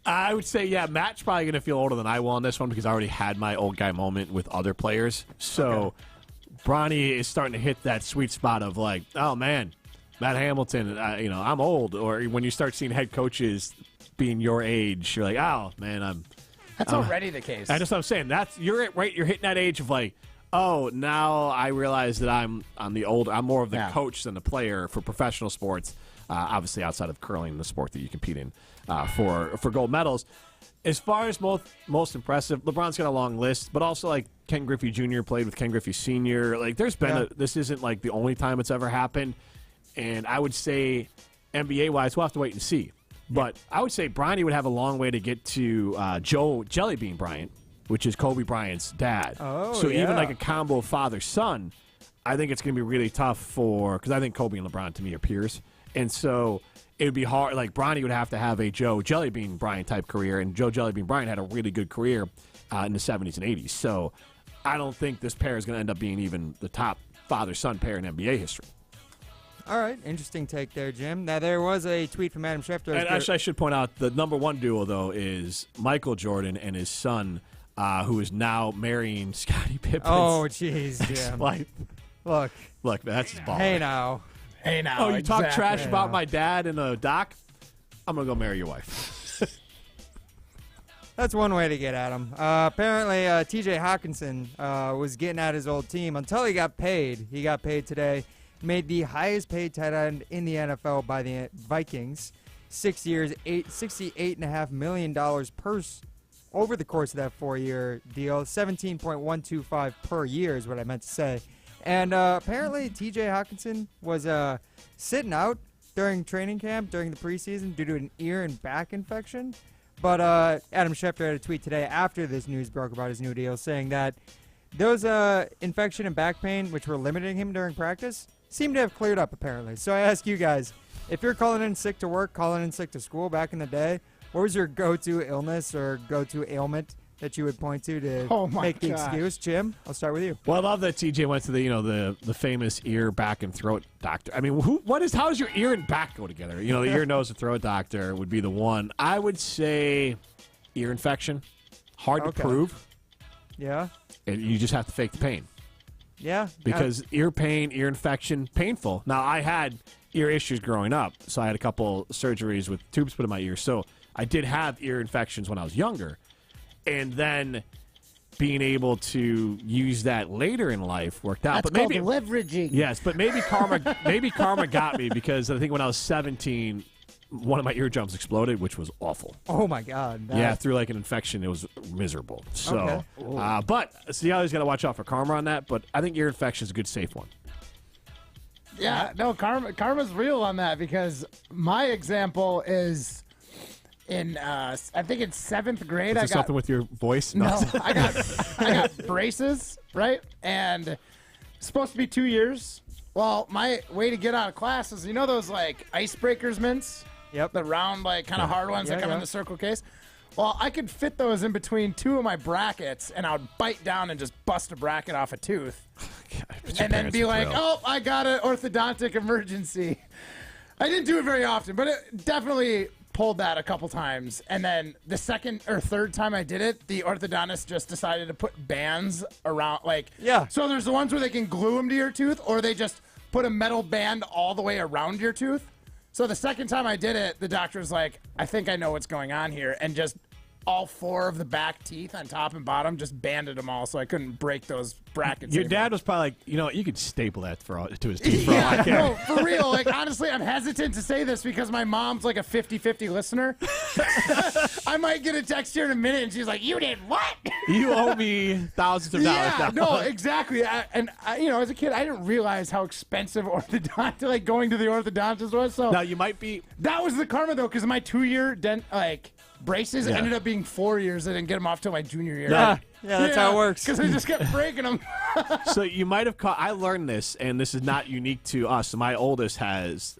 I would say, Matt's probably going to feel older than I will on this one, because I already had my old guy moment with other players. So Bronny is starting to hit that sweet spot of like, oh, man, Matt Hamilton, I'm old. Or when you start seeing head coaches being your age, you're like, oh, man, That's already the case. That's what I'm saying. You're hitting that age of like, oh, now I realize that I'm more of the coach than the player for professional sports. Obviously, outside of curling, the sport that you compete in for gold medals. As far as most impressive, LeBron's got a long list, but also like Ken Griffey Jr. played with Ken Griffey Sr. Like, there's been this isn't like the only time it's ever happened, and I would say NBA wise, we'll have to wait and see. But I would say Bronny would have a long way to get to Joe Jellybean Bryant, which is Kobe Bryant's dad. So even like a combo father-son, I think it's going to be really tough because I think Kobe and LeBron, to me, are peers. And so it would be hard. Like, Bronny would have to have a Joe Jellybean Bryant type career, and Joe Jellybean Bryant had a really good career in the 70s and 80s. So I don't think this pair is going to end up being even the top father-son pair in NBA history. All right, interesting take there, Jim. Now, there was a tweet from Adam Schefter. And actually, I should point out the number one duo, though, is Michael Jordan and his son, who is now marrying Scottie Pippen. Oh, jeez, Jim. Look, man, that's his ball. Hey, now. Oh, you talk trash about my dad in a doc? I'm going to go marry your wife. That's one way to get at him. Apparently, T.J. Hawkinson was getting at his old team until he got paid. He got paid today. Made the highest paid tight end in the NFL by the Vikings. 6 years, $68.5 million over the course of that 4-year deal. 17.125 per year is what I meant to say. And apparently T.J. Hawkinson was sitting out during training camp, during the preseason, due to an ear and back infection. But Adam Schefter had a tweet today after this news broke about his new deal saying that those infection and back pain, which were limiting him during practice, seem to have cleared up, apparently. So I ask you guys, if you're calling in sick to work, calling in sick to school back in the day, what was your go-to illness or go-to ailment that you would point to make the excuse? Jim, I'll start with you. Well, I love that TJ went to the famous ear, back, and throat doctor. I mean, how does your ear and back go together? The ear, nose, and throat doctor would be the one. I would say ear infection. Hard to prove. Yeah. And you just have to fake the pain. Yeah. Because ear pain, ear infection, painful. Now, I had ear issues growing up, so I had a couple surgeries with tubes put in my ear. So I did have ear infections when I was younger. And then being able to use that later in life worked out. That's called leveraging. Yes, but maybe karma got me, because I think when I was 17, one of my eardrums exploded, which was awful. Oh, my God. Yeah, through like an infection. It was miserable. So, okay. But see, you always got to watch out for karma on that. But I think ear infection is a good, safe one. Yeah, no, karma's real on that, because my example is in, I think it's 7th grade. Is this something with your voice? No, I got braces, right? And it's supposed to be 2 years. Well, my way to get out of class is, those like icebreakers mints? Yep. The round, like, kind of hard ones that come in the circle case. Well, I could fit those in between two of my brackets, and I would bite down and just bust a bracket off a tooth. And then be like, oh, I got an orthodontic emergency. I didn't do it very often, but it definitely pulled that a couple times. And then the second or third time I did it, the orthodontist just decided to put bands around, like, so there's the ones where they can glue them to your tooth, or they just put a metal band all the way around your tooth. So the second time I did it, the doctor was like, I think I know what's going on here, and just all 4 of the back teeth on top and bottom, just banded them all so I couldn't break those brackets. Your dad was probably like, you could staple that to his teeth for all I care. No, for real. Like, honestly, I'm hesitant to say this because my mom's like a 50-50 listener. I might get a text here in a minute, and she's like, you did what? You owe me thousands of dollars. Yeah, no, exactly. And as a kid, I didn't realize how expensive going to the orthodontist was. So now you might be. That was the karma, though, because my 2-year braces ended up being 4 years. I didn't get them off till my junior year. Yeah, that's how it works. Because I just kept breaking them. So you might have caught. I learned this, and this is not unique to us. My oldest has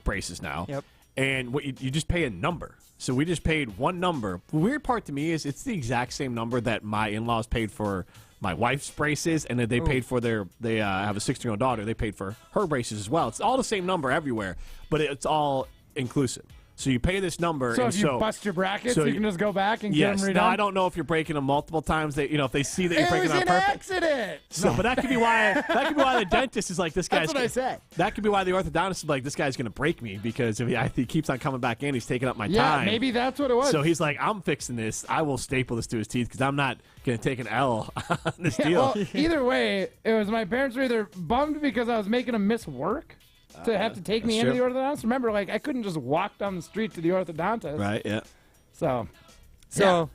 braces now. Yep. And what you just pay a number. So we just paid one number. The weird part to me is it's the exact same number that my in-laws paid for my wife's braces, and then they paid for they have a 16-year-old daughter. They paid for her braces as well. It's all the same number everywhere, but it's all inclusive. So you pay this number. So if you bust your brackets, you can just go back and get them redone? Now, I don't know if you're breaking them multiple times. If they see that you're breaking them on purpose. It was an accident. So, but that could be why the dentist is like, this guy's. That's what I said. That could be why the orthodontist is like, this guy's going to break me, because if he keeps on coming back in, he's taking up my time. Yeah, maybe that's what it was. So he's like, I'm fixing this. I will staple this to his teeth because I'm not going to take an L on this deal. Well, either way, it was my parents were either bummed because I was making them miss work to have to take me into the orthodontist. Remember, I couldn't just walk down the street to the orthodontist. Right, yeah. So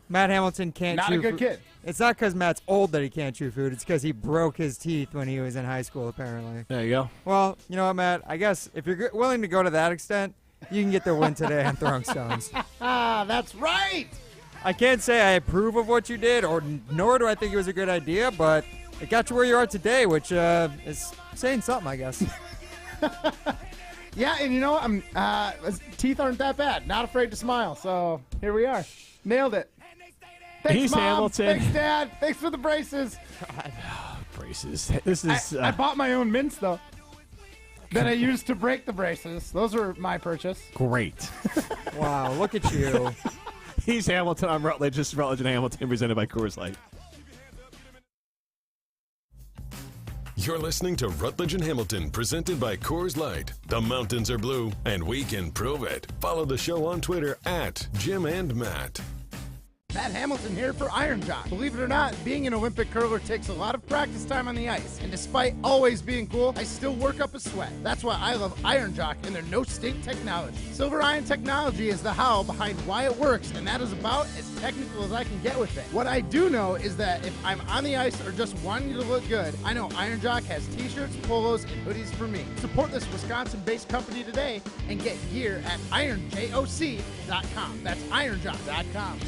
Matt Hamilton can't not chew a good kid. It's not because Matt's old that he can't chew food. It's because he broke his teeth when he was in high school, apparently. There you go. Well, you know what, Matt? I guess if you're willing to go to that extent, you can get the win today on throwing stones. That's right. I can't say I approve of what you did, nor do I think it was a good idea, but it got you where you are today, which is saying something, I guess. Yeah, and you know what? Teeth aren't that bad. Not afraid to smile. So here we are. Nailed it. Thanks, Mom. Hamilton. Thanks, Dad. Thanks for the braces. God. Braces. This is. I bought my own mints though. That I used to break the braces. Those were my purchase. Great. Wow, look at you. He's Hamilton. I'm Rutledge. This is Rutledge and Hamilton, presented by Coors Light. You're listening to Rutledge and Hamilton, presented by Coors Light. The mountains are blue, and we can prove it. Follow the show on Twitter at Jim and Matt. Matt Hamilton here for Iron Jock. Believe it or not, being an Olympic curler takes a lot of practice time on the ice. And despite always being cool, I still work up a sweat. That's why I love Iron Jock and their no-stink technology. Silver Iron technology is the how behind why it works, and that is about as technical as I can get with it. What I do know is that if I'm on the ice or just wanting to look good, I know Iron Jock has t-shirts, polos, and hoodies for me. Support this Wisconsin-based company today and get gear at ironjoc.com. That's ironjoc.com.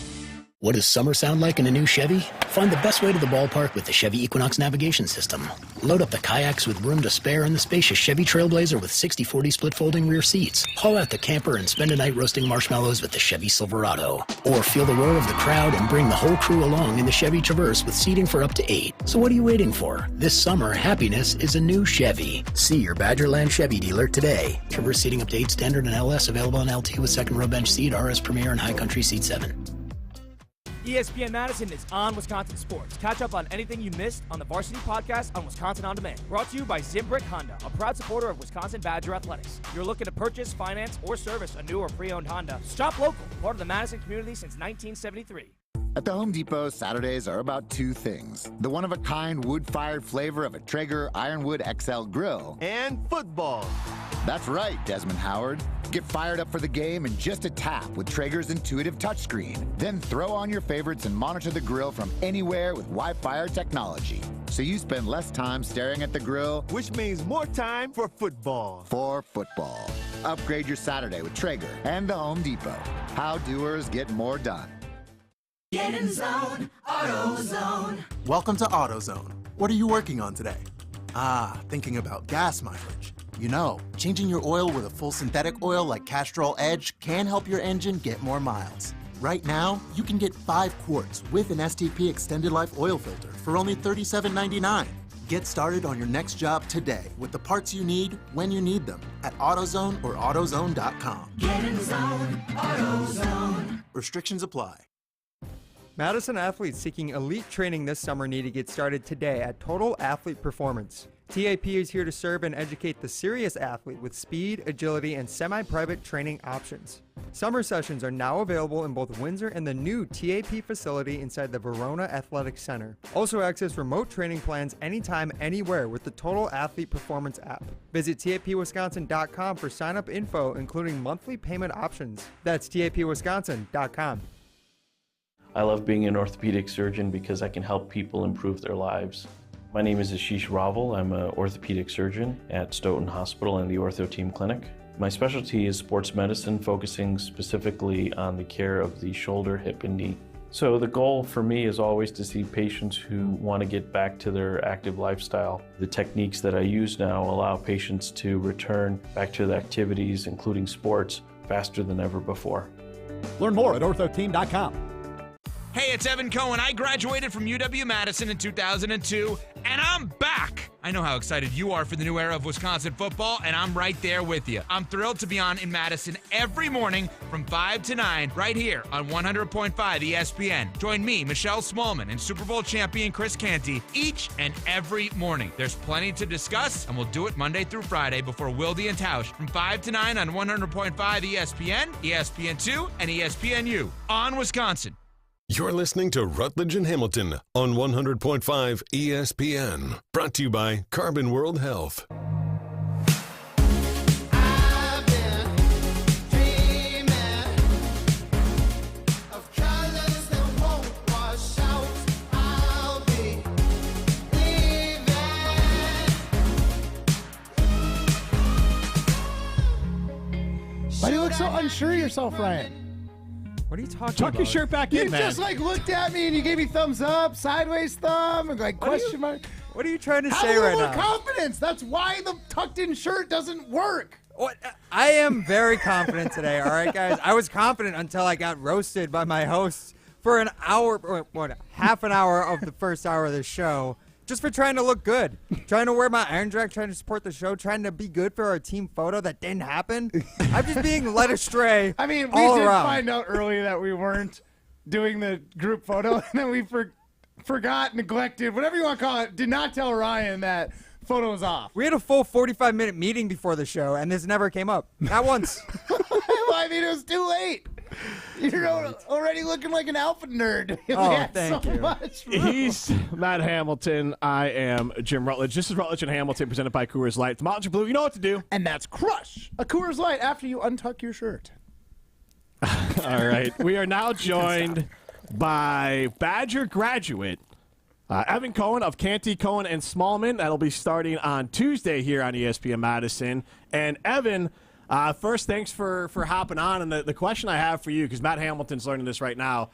What does summer sound like in a new Chevy? Find the best way to the ballpark with the Chevy Equinox navigation system. Load up the kayaks with room to spare in the spacious Chevy Trailblazer with 60/40 split folding rear seats. Haul out the camper and spend a night roasting marshmallows with the Chevy Silverado. Or feel the roar of the crowd and bring the whole crew along in the Chevy Traverse with seating for up to 8. So what are you waiting for? This summer, happiness is a new Chevy. See your Badgerland Chevy dealer today. Traverse seating up to 8 standard and LS available on LT with second row bench seat, RS Premier, and High Country seat 7. ESPN Madison is on Wisconsin Sports. Catch up on anything you missed on the Varsity Podcast on Wisconsin On Demand. Brought to you by Zimbrick Honda, a proud supporter of Wisconsin Badger Athletics. If you're looking to purchase, finance, or service a new or pre-owned Honda, shop local, part of the Madison community since 1973. At the Home Depot, Saturdays are about two things. The one-of-a-kind wood-fired flavor of a Traeger Ironwood XL grill. And football. That's right, Desmond Howard. Get fired up for the game in just a tap with Traeger's intuitive touchscreen. Then throw on your favorites and monitor the grill from anywhere with Wi-Fi technology. So you spend less time staring at the grill, which means more time for football. For football. Upgrade your Saturday with Traeger and the Home Depot. How doers get more done. Get in zone, AutoZone. Welcome to AutoZone. What are you working on today? Thinking about gas mileage. You know, changing your oil with a full synthetic oil like Castrol Edge can help your engine get more miles. Right now, you can get 5 quarts with an STP Extended Life oil filter for only $37.99. Get started on your next job today with the parts you need when you need them at AutoZone or AutoZone.com. Get in zone, AutoZone. Restrictions apply. Madison athletes seeking elite training this summer need to get started today at Total Athlete Performance. TAP is here to serve and educate the serious athlete with speed, agility, and semi-private training options. Summer sessions are now available in both Windsor and the new TAP facility inside the Verona Athletic Center. Also access remote training plans anytime, anywhere with the Total Athlete Performance app. Visit tapwisconsin.com for sign-up info, including monthly payment options. That's tapwisconsin.com. I love being an orthopedic surgeon because I can help people improve their lives. My name is Ashish Raval. I'm an orthopedic surgeon at Stoughton Hospital and the Ortho Team Clinic. My specialty is sports medicine, focusing specifically on the care of the shoulder, hip, and knee. So the goal for me is always to see patients who want to get back to their active lifestyle. The techniques that I use now allow patients to return back to the activities, including sports, faster than ever before. Learn more at orthoteam.com. Hey, it's Evan Cohen. I graduated from UW-Madison in 2002, and I'm back. I know how excited you are for the new era of Wisconsin football, and I'm right there with you. I'm thrilled to be on in Madison every morning from 5 to 9 right here on 100.5 ESPN. Join me, Michelle Smallman, and Super Bowl champion Chris Canty each and every morning. There's plenty to discuss, and we'll do it Monday through Friday before Wilde and Tausch from 5 to 9 on 100.5 ESPN, ESPN2, and ESPNU on Wisconsin. You're listening to Rutledge and Hamilton on 100.5 ESPN. Brought to you by Carbon World Health. Why do you look so unsure of yourself, Ryan? What are you talking Tuck about? your shirt back in, You man. just looked at me and you gave me thumbs up, sideways thumb, and question mark. What are you trying to Have say a little right more now? confidence. That's why the tucked in shirt doesn't work. What? I am very confident today, all right, guys? I was confident until I got roasted by my hosts for an hour, half an hour of the first hour of the show, just for trying to look good, trying to wear my Iron Jack, trying to support the show, trying to be good for our team photo that didn't happen. I'm just being led astray. I mean, we all did around. find out early that we weren't doing the group photo, and then we forgot, neglected, whatever you want to call it, did not tell Ryan that photo was off. We had a full 45-minute meeting before the show, and this never came up. Not once. Well, I mean, it was too late. You're already looking like an alpha nerd. Oh, thank you. Much room. He's Matt Hamilton. I am Jim Rutledge. This is Rutledge and Hamilton presented by Coors Light. The Mountains are blue. You know what to do. And that's crush a Coors Light after you untuck your shirt. All right. We are now joined by Badger graduate Evan Cohen of Canty, Cohen, and Smallman. That'll be starting on Tuesday here on ESPN Madison. And Evan, first, thanks for hopping on. And the question I have for you, because Matt Hamilton's learning this right now,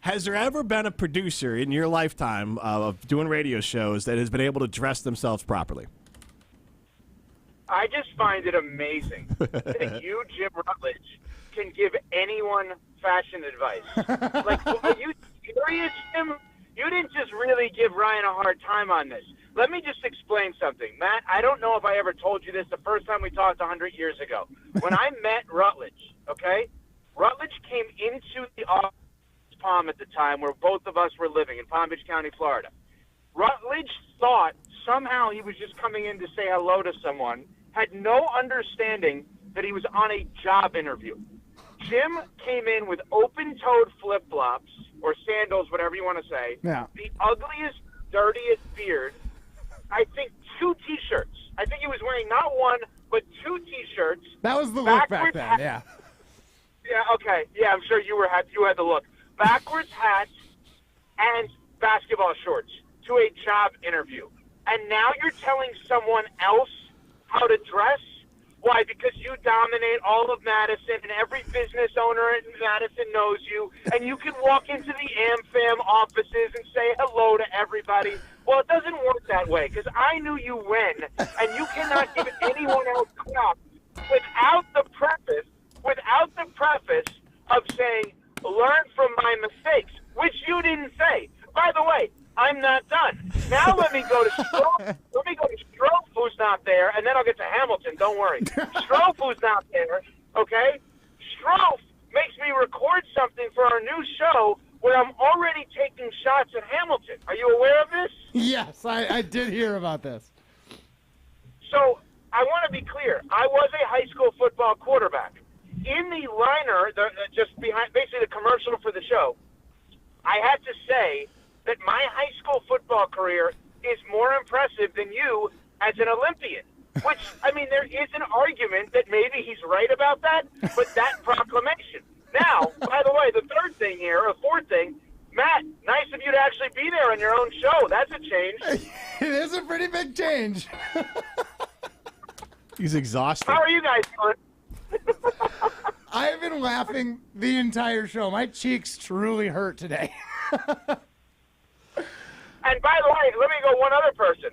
has there ever been a producer in your lifetime of doing radio shows that has been able to dress themselves properly? I just find it amazing that you, Jim Rutledge, can give anyone fashion advice. Like, are you serious, Jim? You didn't just really give Ryan a hard time on this. Let me just explain something. Matt, I don't know if I ever told you this the first time we talked 100 years ago. When I met Rutledge, okay, Rutledge came into the office in Palm at the time where both of us were living in Palm Beach County, Florida. Rutledge thought somehow he was just coming in to say hello to someone, had no understanding that he was on a job interview. Jim came in with open-toed flip-flops or sandals, whatever you want to say, yeah. The ugliest, dirtiest beard, I think 2 T-shirts. I think he was wearing not one, but 2 T-shirts. That was the look back then, yeah. Yeah, okay. Yeah, I'm sure you had the look. Backwards hat and basketball shorts to a job interview. And now you're telling someone else how to dress? Why? Because you dominate all of Madison, and every business owner in Madison knows you, and you can walk into the AmFam offices and say hello to everybody. Well, it doesn't work that way, because I knew you when, and you cannot give anyone else crap without the preface of saying, learn from my mistakes, which you didn't say. By the way, I'm not done. Now let me go to Strofe. Who's not there, and then I'll get to Hamilton. Don't worry. Strofe, who's not there, okay? Strofe makes me record something for our new show where I'm already taking shots at Hamilton. Are you aware of this? Yes, I did hear about this. So I want to be clear. I was a high school football quarterback. In the liner, just behind, basically the commercial for the show, I had to say that my high school football career is more impressive than you as an Olympian. Which, I mean, there is an argument that maybe he's right about that, but that proclamation. Now, by the way, the fourth thing, Matt, nice of you to actually be there on your own show. That's a change. It is a pretty big change. He's exhausted. How are you guys doing? I have been laughing the entire show. My cheeks truly hurt today. And by the way, let me go one other person.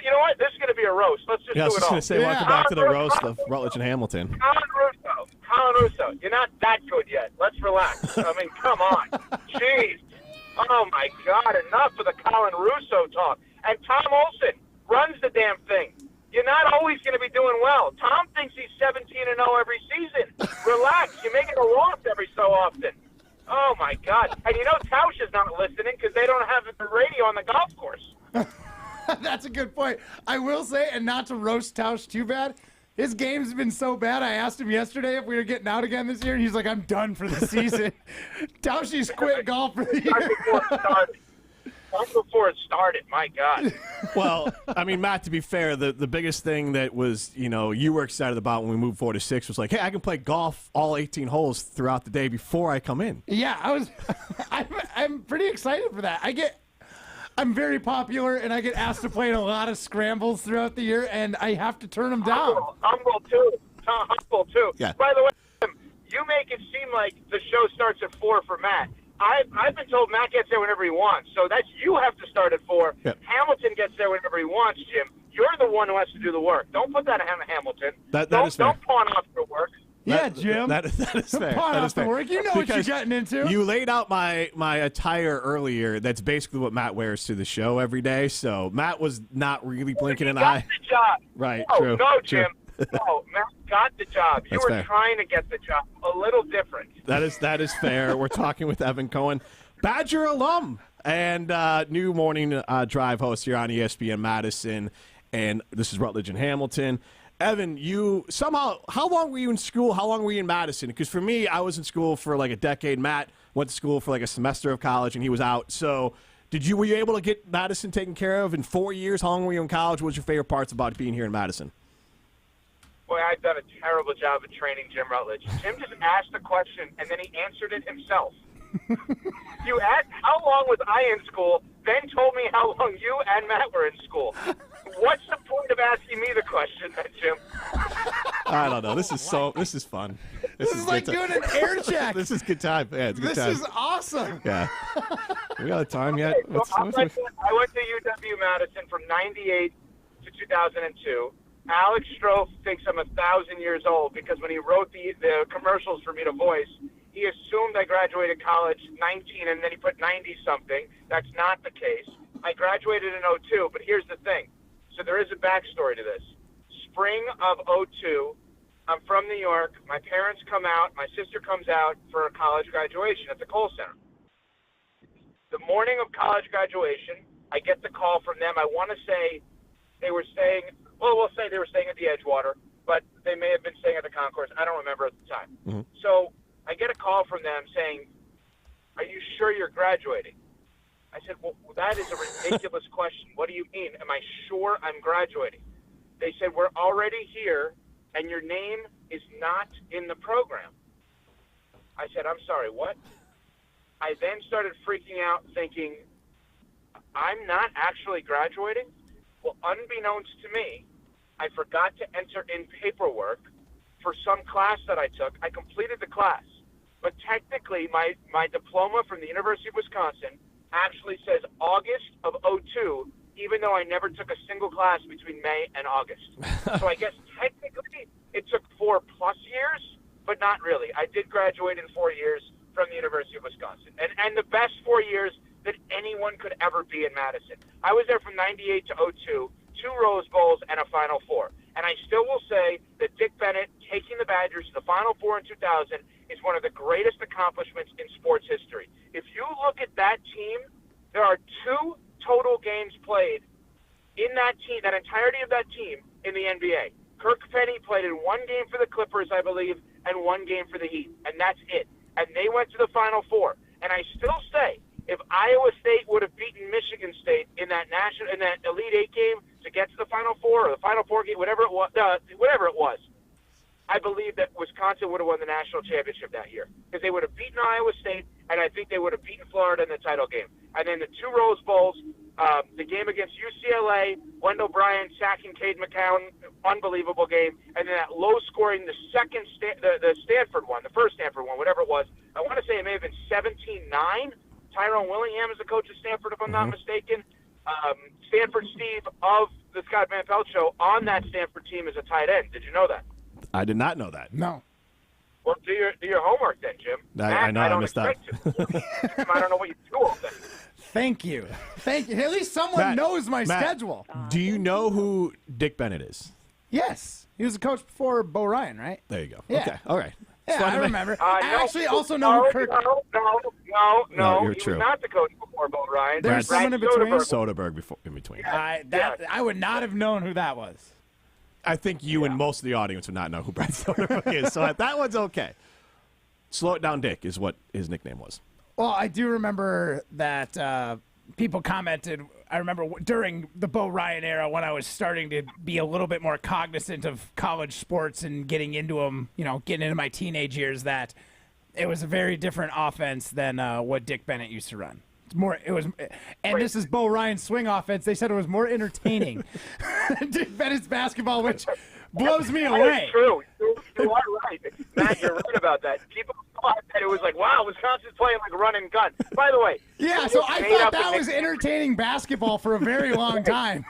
You know what? This is going to be a roast. Let's just do it all. I was just going to say, welcome back to the roast of Rutledge and Hamilton. Colin Russo, you're not that good yet. Let's relax. I mean, come on. Jeez. Oh, my God. Enough of the Colin Russo talk. And Tom Olson runs the damn thing. You're not always going to be doing well. Tom thinks he's 17-0 every season. Relax. You make it a loss every so often. Oh, my God. And you know Tausch is not listening because they don't have the radio on the golf course. That's a good point. I will say, and not to roast Tausch too bad, his game's been so bad. I asked him yesterday if we were getting out again this year, and he's like, I'm done for the season. Tausch's quit golf for the year. Before it started, my God. Well, I mean, Matt, to be fair, the biggest thing that was, you were excited about when we moved 4 to 6 was like, hey, I can play golf all 18 holes throughout the day before I come in. Yeah, I'm pretty excited for that. I'm very popular, and I get asked to play in a lot of scrambles throughout the year, and I have to turn them down. Humble too. Yeah. By the way, you make it seem like the show starts at 4 for Matt. I've been told Matt gets there whenever he wants, so you have to start at 4. Yep. Hamilton gets there whenever he wants, Jim. You're the one who has to do the work. Don't put that on Hamilton. That is fair. Don't pawn off your work. Yeah, Jim. That is fair. Pawn That off is fair. the work. You know what you're getting into. You laid out my attire earlier. That's basically what Matt wears to the show every day. So Matt was not really blinking an eye. Got the job. Right. No, True. no, True. Jim. No, Matt got the job. You That's were fair. trying to get the job. A little different. That is fair. We're talking with Evan Cohen, Badger alum and new morning drive host here on ESPN Madison. And this is Rutledge and Hamilton. Evan, you somehow, how long were you in school? How long were you in Madison? Because for me, I was in school for like a decade. Matt went to school for like a semester of college, and he was out. So were you able to get Madison taken care of in 4 years? How long were you in college? What was your favorite parts about being here in Madison? Boy, I've done a terrible job of training Jim Rutledge. Jim just asked a question, and then he answered it himself. You asked how long was I in school, then told me how long you and Matt were in school. What's the point of asking me the question, then, Jim? I don't know. This is fun. This is like doing an air check. This is good time. Yeah, it's good time. This is awesome. Yeah. We got a time yet? Okay, so I went to UW Madison from 98 to 2002. Alex Strofe thinks I'm 1,000 years old because when he wrote the commercials for me to voice, he assumed I graduated college 19 and then he put 90-something. That's not the case. I graduated in 02, but here's the thing. So there is a backstory to this. Spring of 02, I'm from New York. My parents come out. My sister comes out for a college graduation at the Kohl Center. The morning of college graduation, I get the call from them. I want to say they were staying, well, we'll say they were staying at the Edgewater, but they may have been staying at the Concourse. I don't remember at the time. Mm-hmm. So I get a call from them saying, are you sure you're graduating? I said, well, that is a ridiculous question. What do you mean? Am I sure I'm graduating? They said, we're already here, and your name is not in the program. I said, I'm sorry, what? I then started freaking out, thinking, I'm not actually graduating? Well, unbeknownst to me, I forgot to enter in paperwork for some class that I took. I completed the class. But technically, my diploma from the University of Wisconsin actually says August of 02, even though I never took a single class between May and August. So I guess technically it took 4+ years, but not really. I did graduate in 4 years from the University of Wisconsin. And the best 4 years that anyone could ever be in Madison. I was there from 98 to 02, 2 Rose Bowls and a Final Four. And I still will say that Dick Bennett taking the Badgers to the Final Four in 2000 is one of the greatest accomplishments in sports history. If you look at that team, there are 2 total games played in that team, that entirety of that team in the NBA. Kirk Penny played in 1 game for the Clippers, I believe, and 1 game for the Heat, and that's it. And they went to the Final Four. And I still say, if Iowa State would have beaten Michigan State in that Elite Eight game to get to the Final Four or the Final Four game, whatever it was, I believe that Wisconsin would have won the national championship that year because they would have beaten Iowa State, and I think they would have beaten Florida in the title game. And then the 2 Rose Bowls, the game against UCLA, Wendell Bryan sacking Cade McCown, unbelievable game, and then that low-scoring, the Stanford one, the first Stanford one, whatever it was. I want to say it may have been 17-9. Tyrone Willingham is the coach of Stanford, if I'm not mistaken. Stanford Steve of the Scott Van Pelt Show on that Stanford team is a tight end. Did you know that? I did not know that. No. Well, do your homework then, Jim. I know. I missed out. I don't know what you do all day. Thank you. At least someone knows my schedule. Do you know who Dick Bennett is? Yes. He was the coach before Bo Ryan, right? There you go. Yeah. Okay. All right. Yeah, I remember. I actually also know who Kirk... No, you're he true. was not the coach before Bo Ryan. There's someone in between. Soderbergh in between. I would not have known who that was. I think you and most of the audience would not know who Brad Soderbergh is, so that one's okay. Slow It Down Dick is what his nickname was. Well, I do remember that people commented. I remember during the Bo Ryan era when I was starting to be a little bit more cognizant of college sports and getting into them, getting into my teenage years, that it was a very different offense than what Dick Bennett used to run. This is Bo Ryan's swing offense. They said it was more entertaining. Dick Bennett's basketball, which blows me away. That's true. You are right. Matt, you're right about that. People thought that it was like, wow, Wisconsin's playing like run and gun. By the way. Yeah, so I thought that was entertaining basketball for a very long time.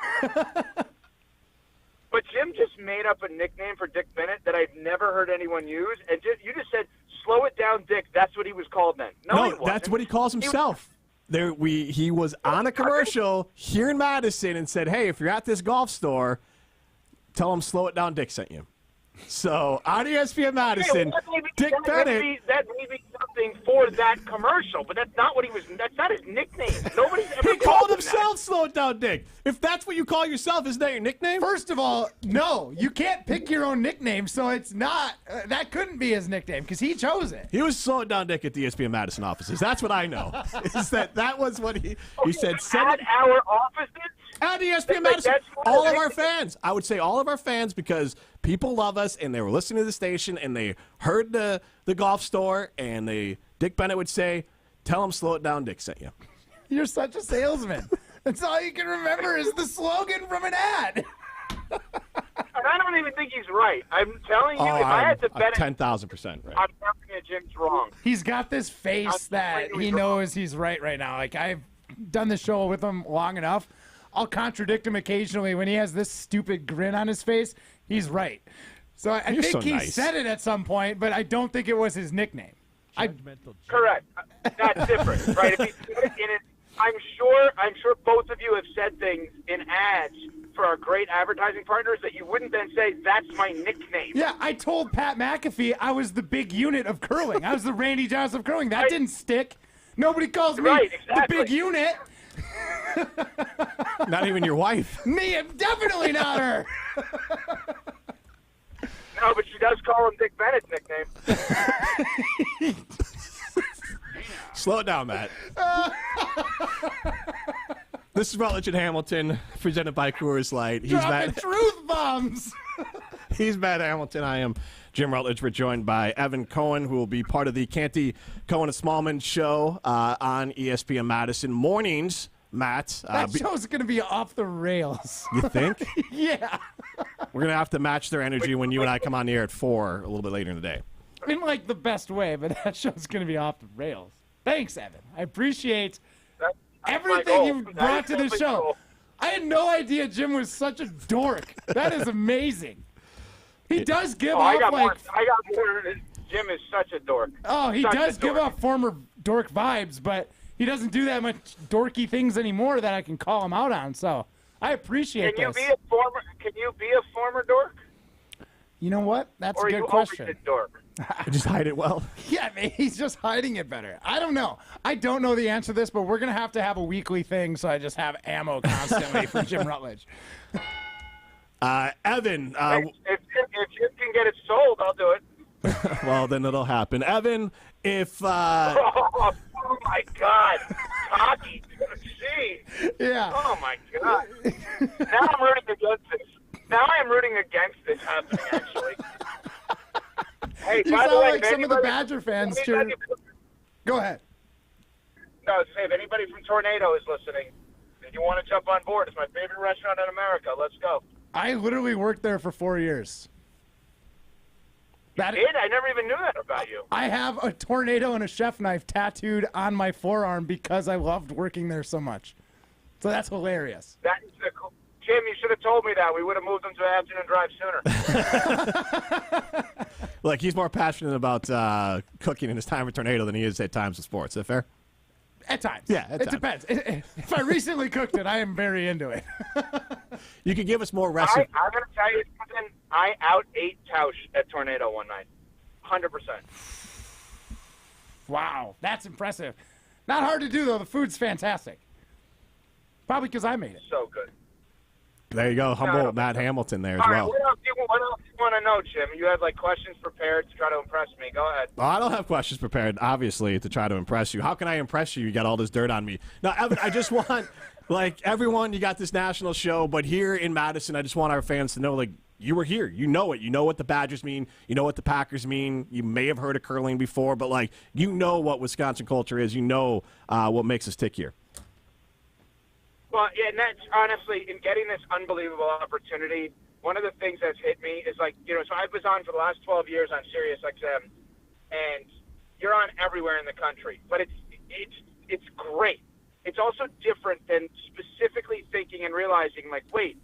But Jim just made up a nickname for Dick Bennett that I've never heard anyone use, and you just said, "Slow it down, Dick." That's what he was called then. No, that's what he calls himself. He was on a commercial here in Madison and said, "Hey, if you're at this golf store, tell them Slow It Down, Dick sent you." So on ESPN Madison, Dick Bennett. That may be something for that commercial, but that's not what he was. That's not his nickname. Nobody's ever He called himself Slow It Down, Dick. If that's what you call yourself, isn't that your nickname? First of all, no, you can't pick your own nickname, so it's not. That couldn't be his nickname because he chose it. He was Slow It Down, Dick at the ESPN Madison offices. That's what I know. Is that was what he said. At our offices. At ESPN Madison, all of our fans. I would say all of our fans because people love us and they were listening to the station and they heard the golf store and Dick Bennett would say, "Tell him Slow It Down, Dick sent you." You're such a salesman. That's all you can remember is the slogan from an ad. And I don't even think he's right. I'm telling you, if I had to bet 10,000% right. I'm telling you, Jim's wrong. He's got this face that he knows he's right now. Like, I've done the show with him long enough. I'll contradict him occasionally. When he has this stupid grin on his face, he's right. So I think he said it at some point, but I don't think it was his nickname. Correct. That's different, right? I'm sure both of you have said things in ads for our great advertising partners that you wouldn't then say, "That's my nickname." Yeah, I told Pat McAfee I was the big unit of curling. I was the Randy Johnson of curling. That didn't stick. Nobody calls me the big unit. Not even your wife. Me, definitely not her. No, but she does call him Dick Bennett's nickname. Slow it down, Matt. This is Rutledge and Hamilton, presented by Coors Light. He's dropping truth bombs. He's Matt Hamilton. I am Jim Rutledge. We're joined by Evan Cohen, who will be part of the Canty, Cohen, and Smallman show on ESPN Madison mornings. Matt. That show's going to be off the rails. You think? Yeah. We're going to have to match their energy when you and I come on the air at 4 a little bit later in the day. In, like, the best way, but that show's going to be off the rails. Thanks, Evan. I appreciate everything you brought to the show. Cool. I had no idea Jim was such a dork. That is amazing. He does give off, Jim is such a dork. Oh, he does give off former dork vibes, but he doesn't do that much dorky things anymore that I can call him out on. So I appreciate this. Can you be a former dork? You know what? That's a good question. Dork? Just hide it well. Yeah, man, he's just hiding it better. I don't know. I don't know the answer to this, but we're going to have a weekly thing, so I just have ammo constantly for Jim Rutledge. Evan. If Jim can get it sold, I'll do it. Well, then it'll happen. Evan, if... Oh, my God. Cocky. Gee. Yeah. Oh, my God. Now I'm rooting against this. Now I am rooting against this happening, actually. Hey, you by sound the way, like some of the Badger fans cheering. Go ahead. No, if anybody from Tornado is listening, and you want to jump on board, it's my favorite restaurant in America. Let's go. I literally worked there for 4 years. You did? I never even knew that about you. I have a tornado and a chef knife tattooed on my forearm because I loved working there so much. So that's hilarious. That is cool. Jim, you should have told me that. We would have moved them to afternoon drive sooner. Look, he's more passionate about cooking in his time with Tornado than he is at times with sports. Is that fair? At times. Yeah, it depends. If I recently cooked it, I am very into it. You could give us more recipes. I'm going to tell you something. I out-ate Tausch at Tornado one night. 100%. Wow, that's impressive. Not hard to do, though. The food's fantastic. Probably because I made it. So good. There you go. Humble Matt Hamilton there as well. All right, what else do you want to know, Jim? You had, questions prepared to try to impress me. Go ahead. Well, I don't have questions prepared, obviously, to try to impress you. How can I impress you? You got all this dirt on me. Now, Evan, I just want, everyone, you got this national show, but here in Madison, I just want our fans to know, you were here. You know it. You know what the Badgers mean. You know what the Packers mean. You may have heard of curling before, but, you know what Wisconsin culture is. You know what makes us tick here. Well, yeah, and that's honestly, in getting this unbelievable opportunity, one of the things that's hit me is so I was on for the last 12 years on Sirius XM, and you're on everywhere in the country, but it's great. It's also different than specifically thinking and realizing, wait,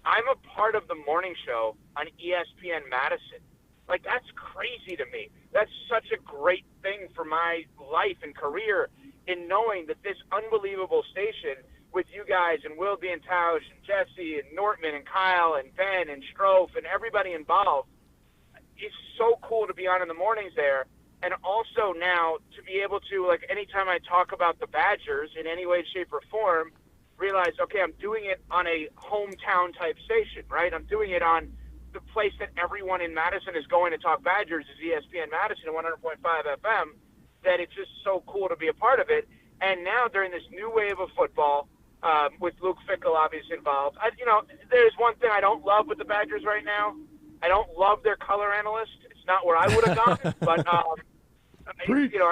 I'm a part of the morning show on ESPN Madison. Like, that's crazy to me. That's such a great thing for my life and career in knowing that this unbelievable station with you guys and Wilby and Tausch and Jesse and Nortman and Kyle and Ben and Strofe and everybody involved, it's so cool to be on in the mornings there. And also now to be able to, like, anytime I talk about the Badgers in any way, shape, or form, realize, okay, I'm doing it on a hometown type station, right? I'm doing it on the place that everyone in Madison is going to talk Badgers is ESPN Madison at 100.5 FM, that it's just so cool to be a part of it. And now during this new wave of football, with Luke Fickell obviously involved, there's one thing I don't love with the Badgers right now. I don't love their color analyst. It's not where I would have gone, but I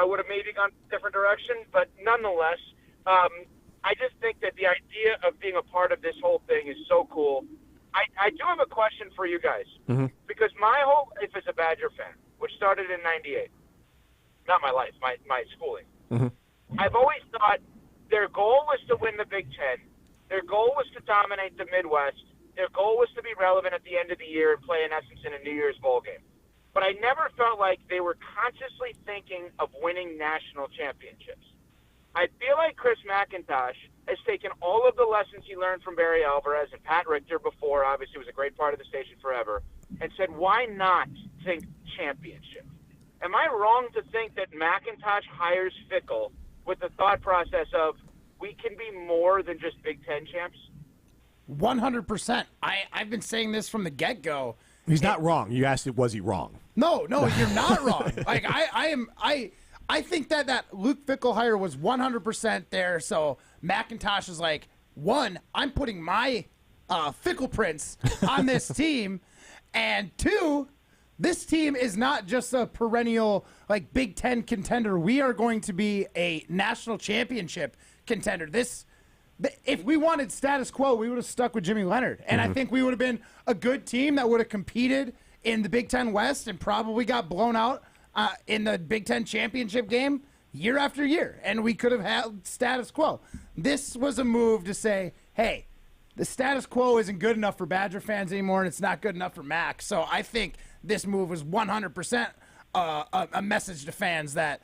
would have maybe gone a different direction. But nonetheless, I just think that the idea of being a part of this whole thing is so cool. I do have a question for you guys, because my whole life as a Badger fan, which started in '98, not my life, my schooling, I've always thought their goal was to win the Big Ten. Their goal was to dominate the Midwest. Their goal was to be relevant at the end of the year and play, in essence, in a New Year's bowl game. But I never felt like they were consciously thinking of winning national championships. I feel like Chris McIntosh has taken all of the lessons he learned from Barry Alvarez and Pat Richter before, obviously was a great part of the station forever, and said, why not think championship? Am I wrong to think that McIntosh hires Fickell with the thought process of, we can be more than just Big Ten champs? 100%. I've been saying this from the get-go. He's not wrong. You asked, was he wrong? No, you're not wrong. Like, I think that Luke Fickell hire was 100% there. So McIntosh is like, one, I'm putting my Fickell prints on this team, and two, this team is not just a perennial like Big Ten contender. We are going to be a national championship contender. If we wanted status quo, we would have stuck with Jimmy Leonard, and I think we would have been a good team that would have competed in the Big Ten West and probably got blown out in the Big Ten championship game year after year, and we could have had status quo. This was a move to say, hey, the status quo isn't good enough for Badger fans anymore, and it's not good enough for Mac. So I think this move was 100% a message to fans that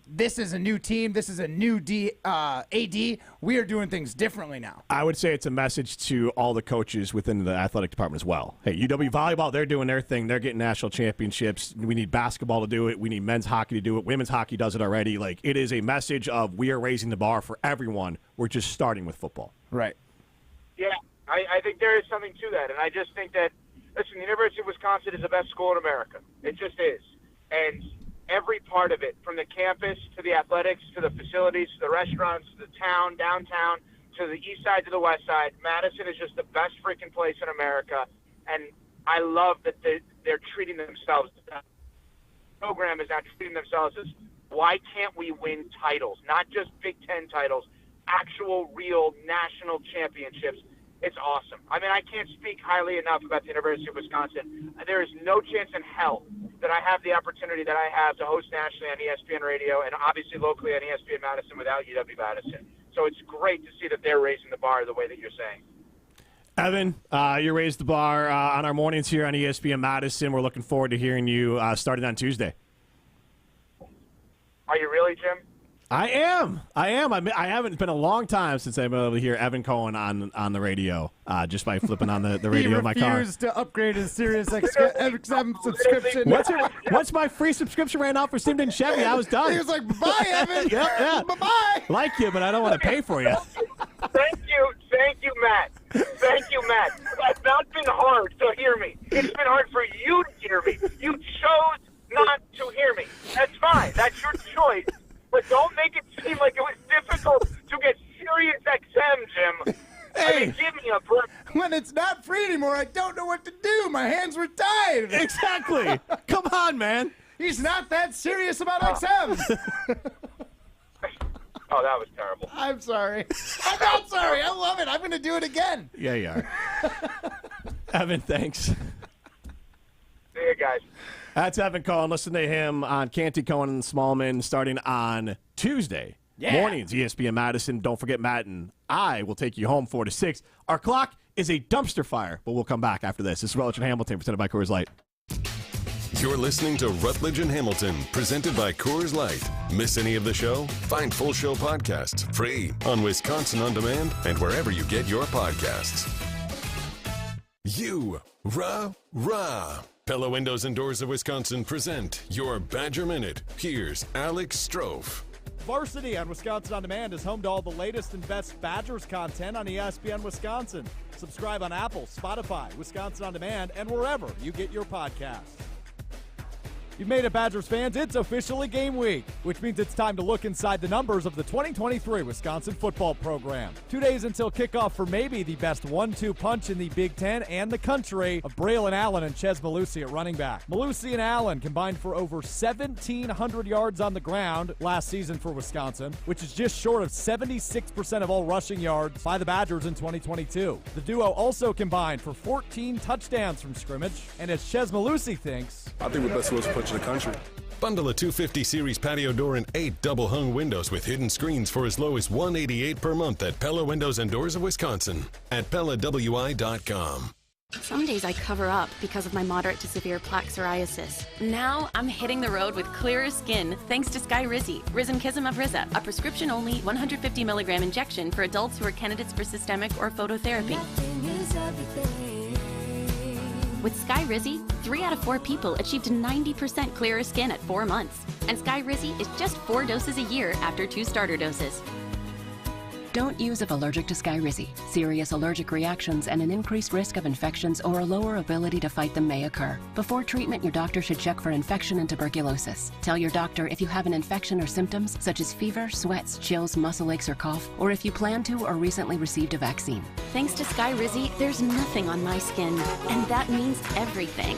this is a new team. This is a new AD. We are doing things differently now. I would say it's a message to all the coaches within the athletic department as well. Hey, UW Volleyball, they're doing their thing. They're getting national championships. We need basketball to do it. We need men's hockey to do it. Women's hockey does it already. Like, it is a message of we are raising the bar for everyone. We're just starting with football. Right. Yeah, I think there is something to that. And I just think that, listen, the University of Wisconsin is the best school in America. It just is. And every part of it, from the campus to the athletics to the facilities to the restaurants to the town, downtown, to the east side to the west side, Madison is just the best freaking place in America. And I love that they're treating themselves. The program is now treating themselves as, why can't we win titles? Not just Big Ten titles, actual, real national championships. It's awesome. I mean, I can't speak highly enough about the University of Wisconsin. There is no chance in hell that I have the opportunity that I have to host nationally on ESPN Radio and obviously locally on ESPN Madison without UW-Madison. So it's great to see that they're raising the bar the way that you're saying. Evan, you raised the bar on our mornings here on ESPN Madison. We're looking forward to hearing you starting on Tuesday. Are you really, Jim? I am. I haven't been a long time since I've been able to hear Evan Cohen on the radio, just by flipping on the radio in my car. He refused to upgrade his Sirius XM subscription. Once my free subscription ran out for Simden and Chevy, I was done. He was like, bye, Evan. Yeah. Bye-bye. Like you, but I don't want to pay for you. Thank you, Matt. Thank you, Matt. It's not been hard to hear me. It's been hard for you to hear me. You chose not to hear me. That's fine. That's your choice. But don't make it seem like it was difficult to get Sirius XM, Jim. Hey, I mean, give me a break. When it's not free anymore, I don't know what to do. My hands were tied. Exactly. Come on, man. He's not that serious about XM. Oh, that was terrible. I'm sorry. I'm not sorry. I love it. I'm going to do it again. Yeah, you are. Evan, thanks. See you guys. That's Evan Cohen. Listen to him on Canty, Cohen, and Smallman starting on Tuesday mornings, ESPN Madison. Don't forget, Matt and I will take you home 4 to 6. Our clock is a dumpster fire. But we'll come back after this. This is Rutledge and Hamilton, presented by Coors Light. You're listening to Rutledge and Hamilton, presented by Coors Light. Miss any of the show? Find full show podcasts free on Wisconsin On Demand and wherever you get your podcasts. Rah. Pella Windows and Doors of Wisconsin present your Badger Minute. Here's Alex Strofe. Varsity on Wisconsin On Demand is home to all the latest and best Badgers content on ESPN Wisconsin. Subscribe on Apple, Spotify, Wisconsin On Demand, and wherever you get your podcasts. You've made it, Badgers fans. It's officially game week, which means it's time to look inside the numbers of the 2023 Wisconsin football program. 2 days until kickoff for maybe the best 1-2 punch in the Big Ten and the country of Braylon Allen and Ches Malusi at running back. Malusi and Allen combined for over 1,700 yards on the ground last season for Wisconsin, which is just short of 76% of all rushing yards by the Badgers in 2022. The duo also combined for 14 touchdowns from scrimmage, and as Ches Malusi thinks, I think we're best to punch in the country. Bundle a 250 series patio door and 8 double-hung windows with hidden screens for as low as $188 per month at Pella Windows and Doors of Wisconsin at PellaWI.com. Some days I cover up because of my moderate to severe plaque psoriasis. Now I'm hitting the road with clearer skin thanks to Skyrizi, Risankizumab of Riza, a prescription-only 150 milligram injection for adults who are candidates for systemic or phototherapy. With Skyrizi, 3 out of 4 people achieved 90% clearer skin at 4 months. And Skyrizi is just 4 doses a year after 2 starter doses. Don't use if allergic to Skyrizi. Serious allergic reactions and an increased risk of infections or a lower ability to fight them may occur. Before treatment, your doctor should check for infection and tuberculosis. Tell your doctor if you have an infection or symptoms such as fever, sweats, chills, muscle aches, or cough, or if you plan to or recently received a vaccine. Thanks to Skyrizi, there's nothing on my skin, and that means everything.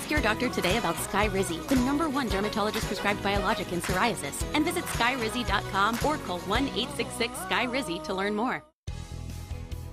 Your doctor today about Skyrizi, the #1 dermatologist prescribed biologic in psoriasis, and visit skyrizi.com or call 1-866-SKYRIZI to learn more.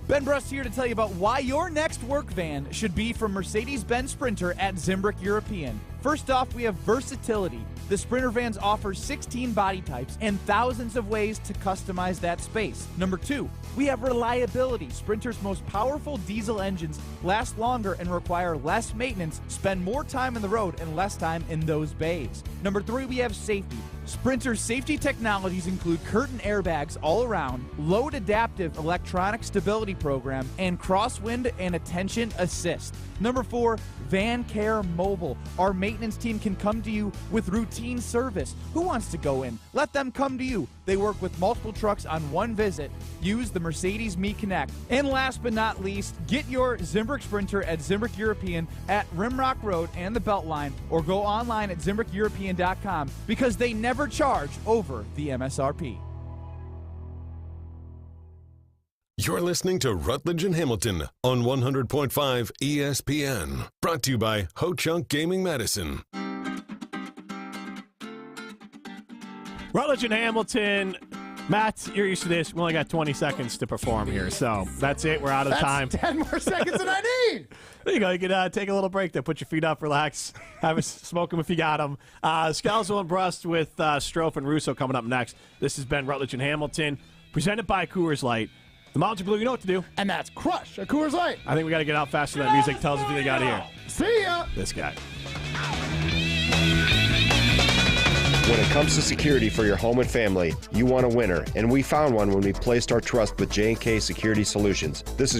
Ben Brust here to tell you about why your next work van should be from Mercedes-Benz Sprinter at Zimbrick European. First off, we have versatility. The Sprinter vans offer 16 body types and thousands of ways to customize that space. Number 2, we have reliability. Sprinter's most powerful diesel engines last longer and require less maintenance, spend more time on the road and less time in those bays. Number 3, we have safety. Sprinter's safety technologies include curtain airbags all around, load adaptive electronic stability program, and crosswind and attention assist. Number 4, Van Care Mobile. Our maintenance team can come to you with routine service. Who wants to go in? Let them come to you. They work with multiple trucks on one visit. Use the Mercedes Me Connect. And last but not least, get your Zimbrick Sprinter at Zimbrick European at Rimrock Road and the Beltline, or go online at ZimbrickEuropean.com because they never charge over the MSRP. You're listening to Rutledge and Hamilton on 100.5 ESPN. Brought to you by Ho-Chunk Gaming Medicine. Rutledge and Hamilton. Matt, you're used to this. We only got 20 seconds to perform here, so that's it. We're out of time. 10 more seconds than I need. There you go. You can take a little break there. Put your feet up, relax, have a smoke them if you got them. Scalzo and Brust with Strofe and Russo coming up next. This has been Rutledge and Hamilton, presented by Coors Light. The Mountain Blue, you know what to do. And that's crush a Coors Light. I think we got to get out faster than that music tells us what they got here. See ya. This guy. When it comes to security for your home and family, you want a winner, and we found one when we placed our trust with J&K Security Solutions. This is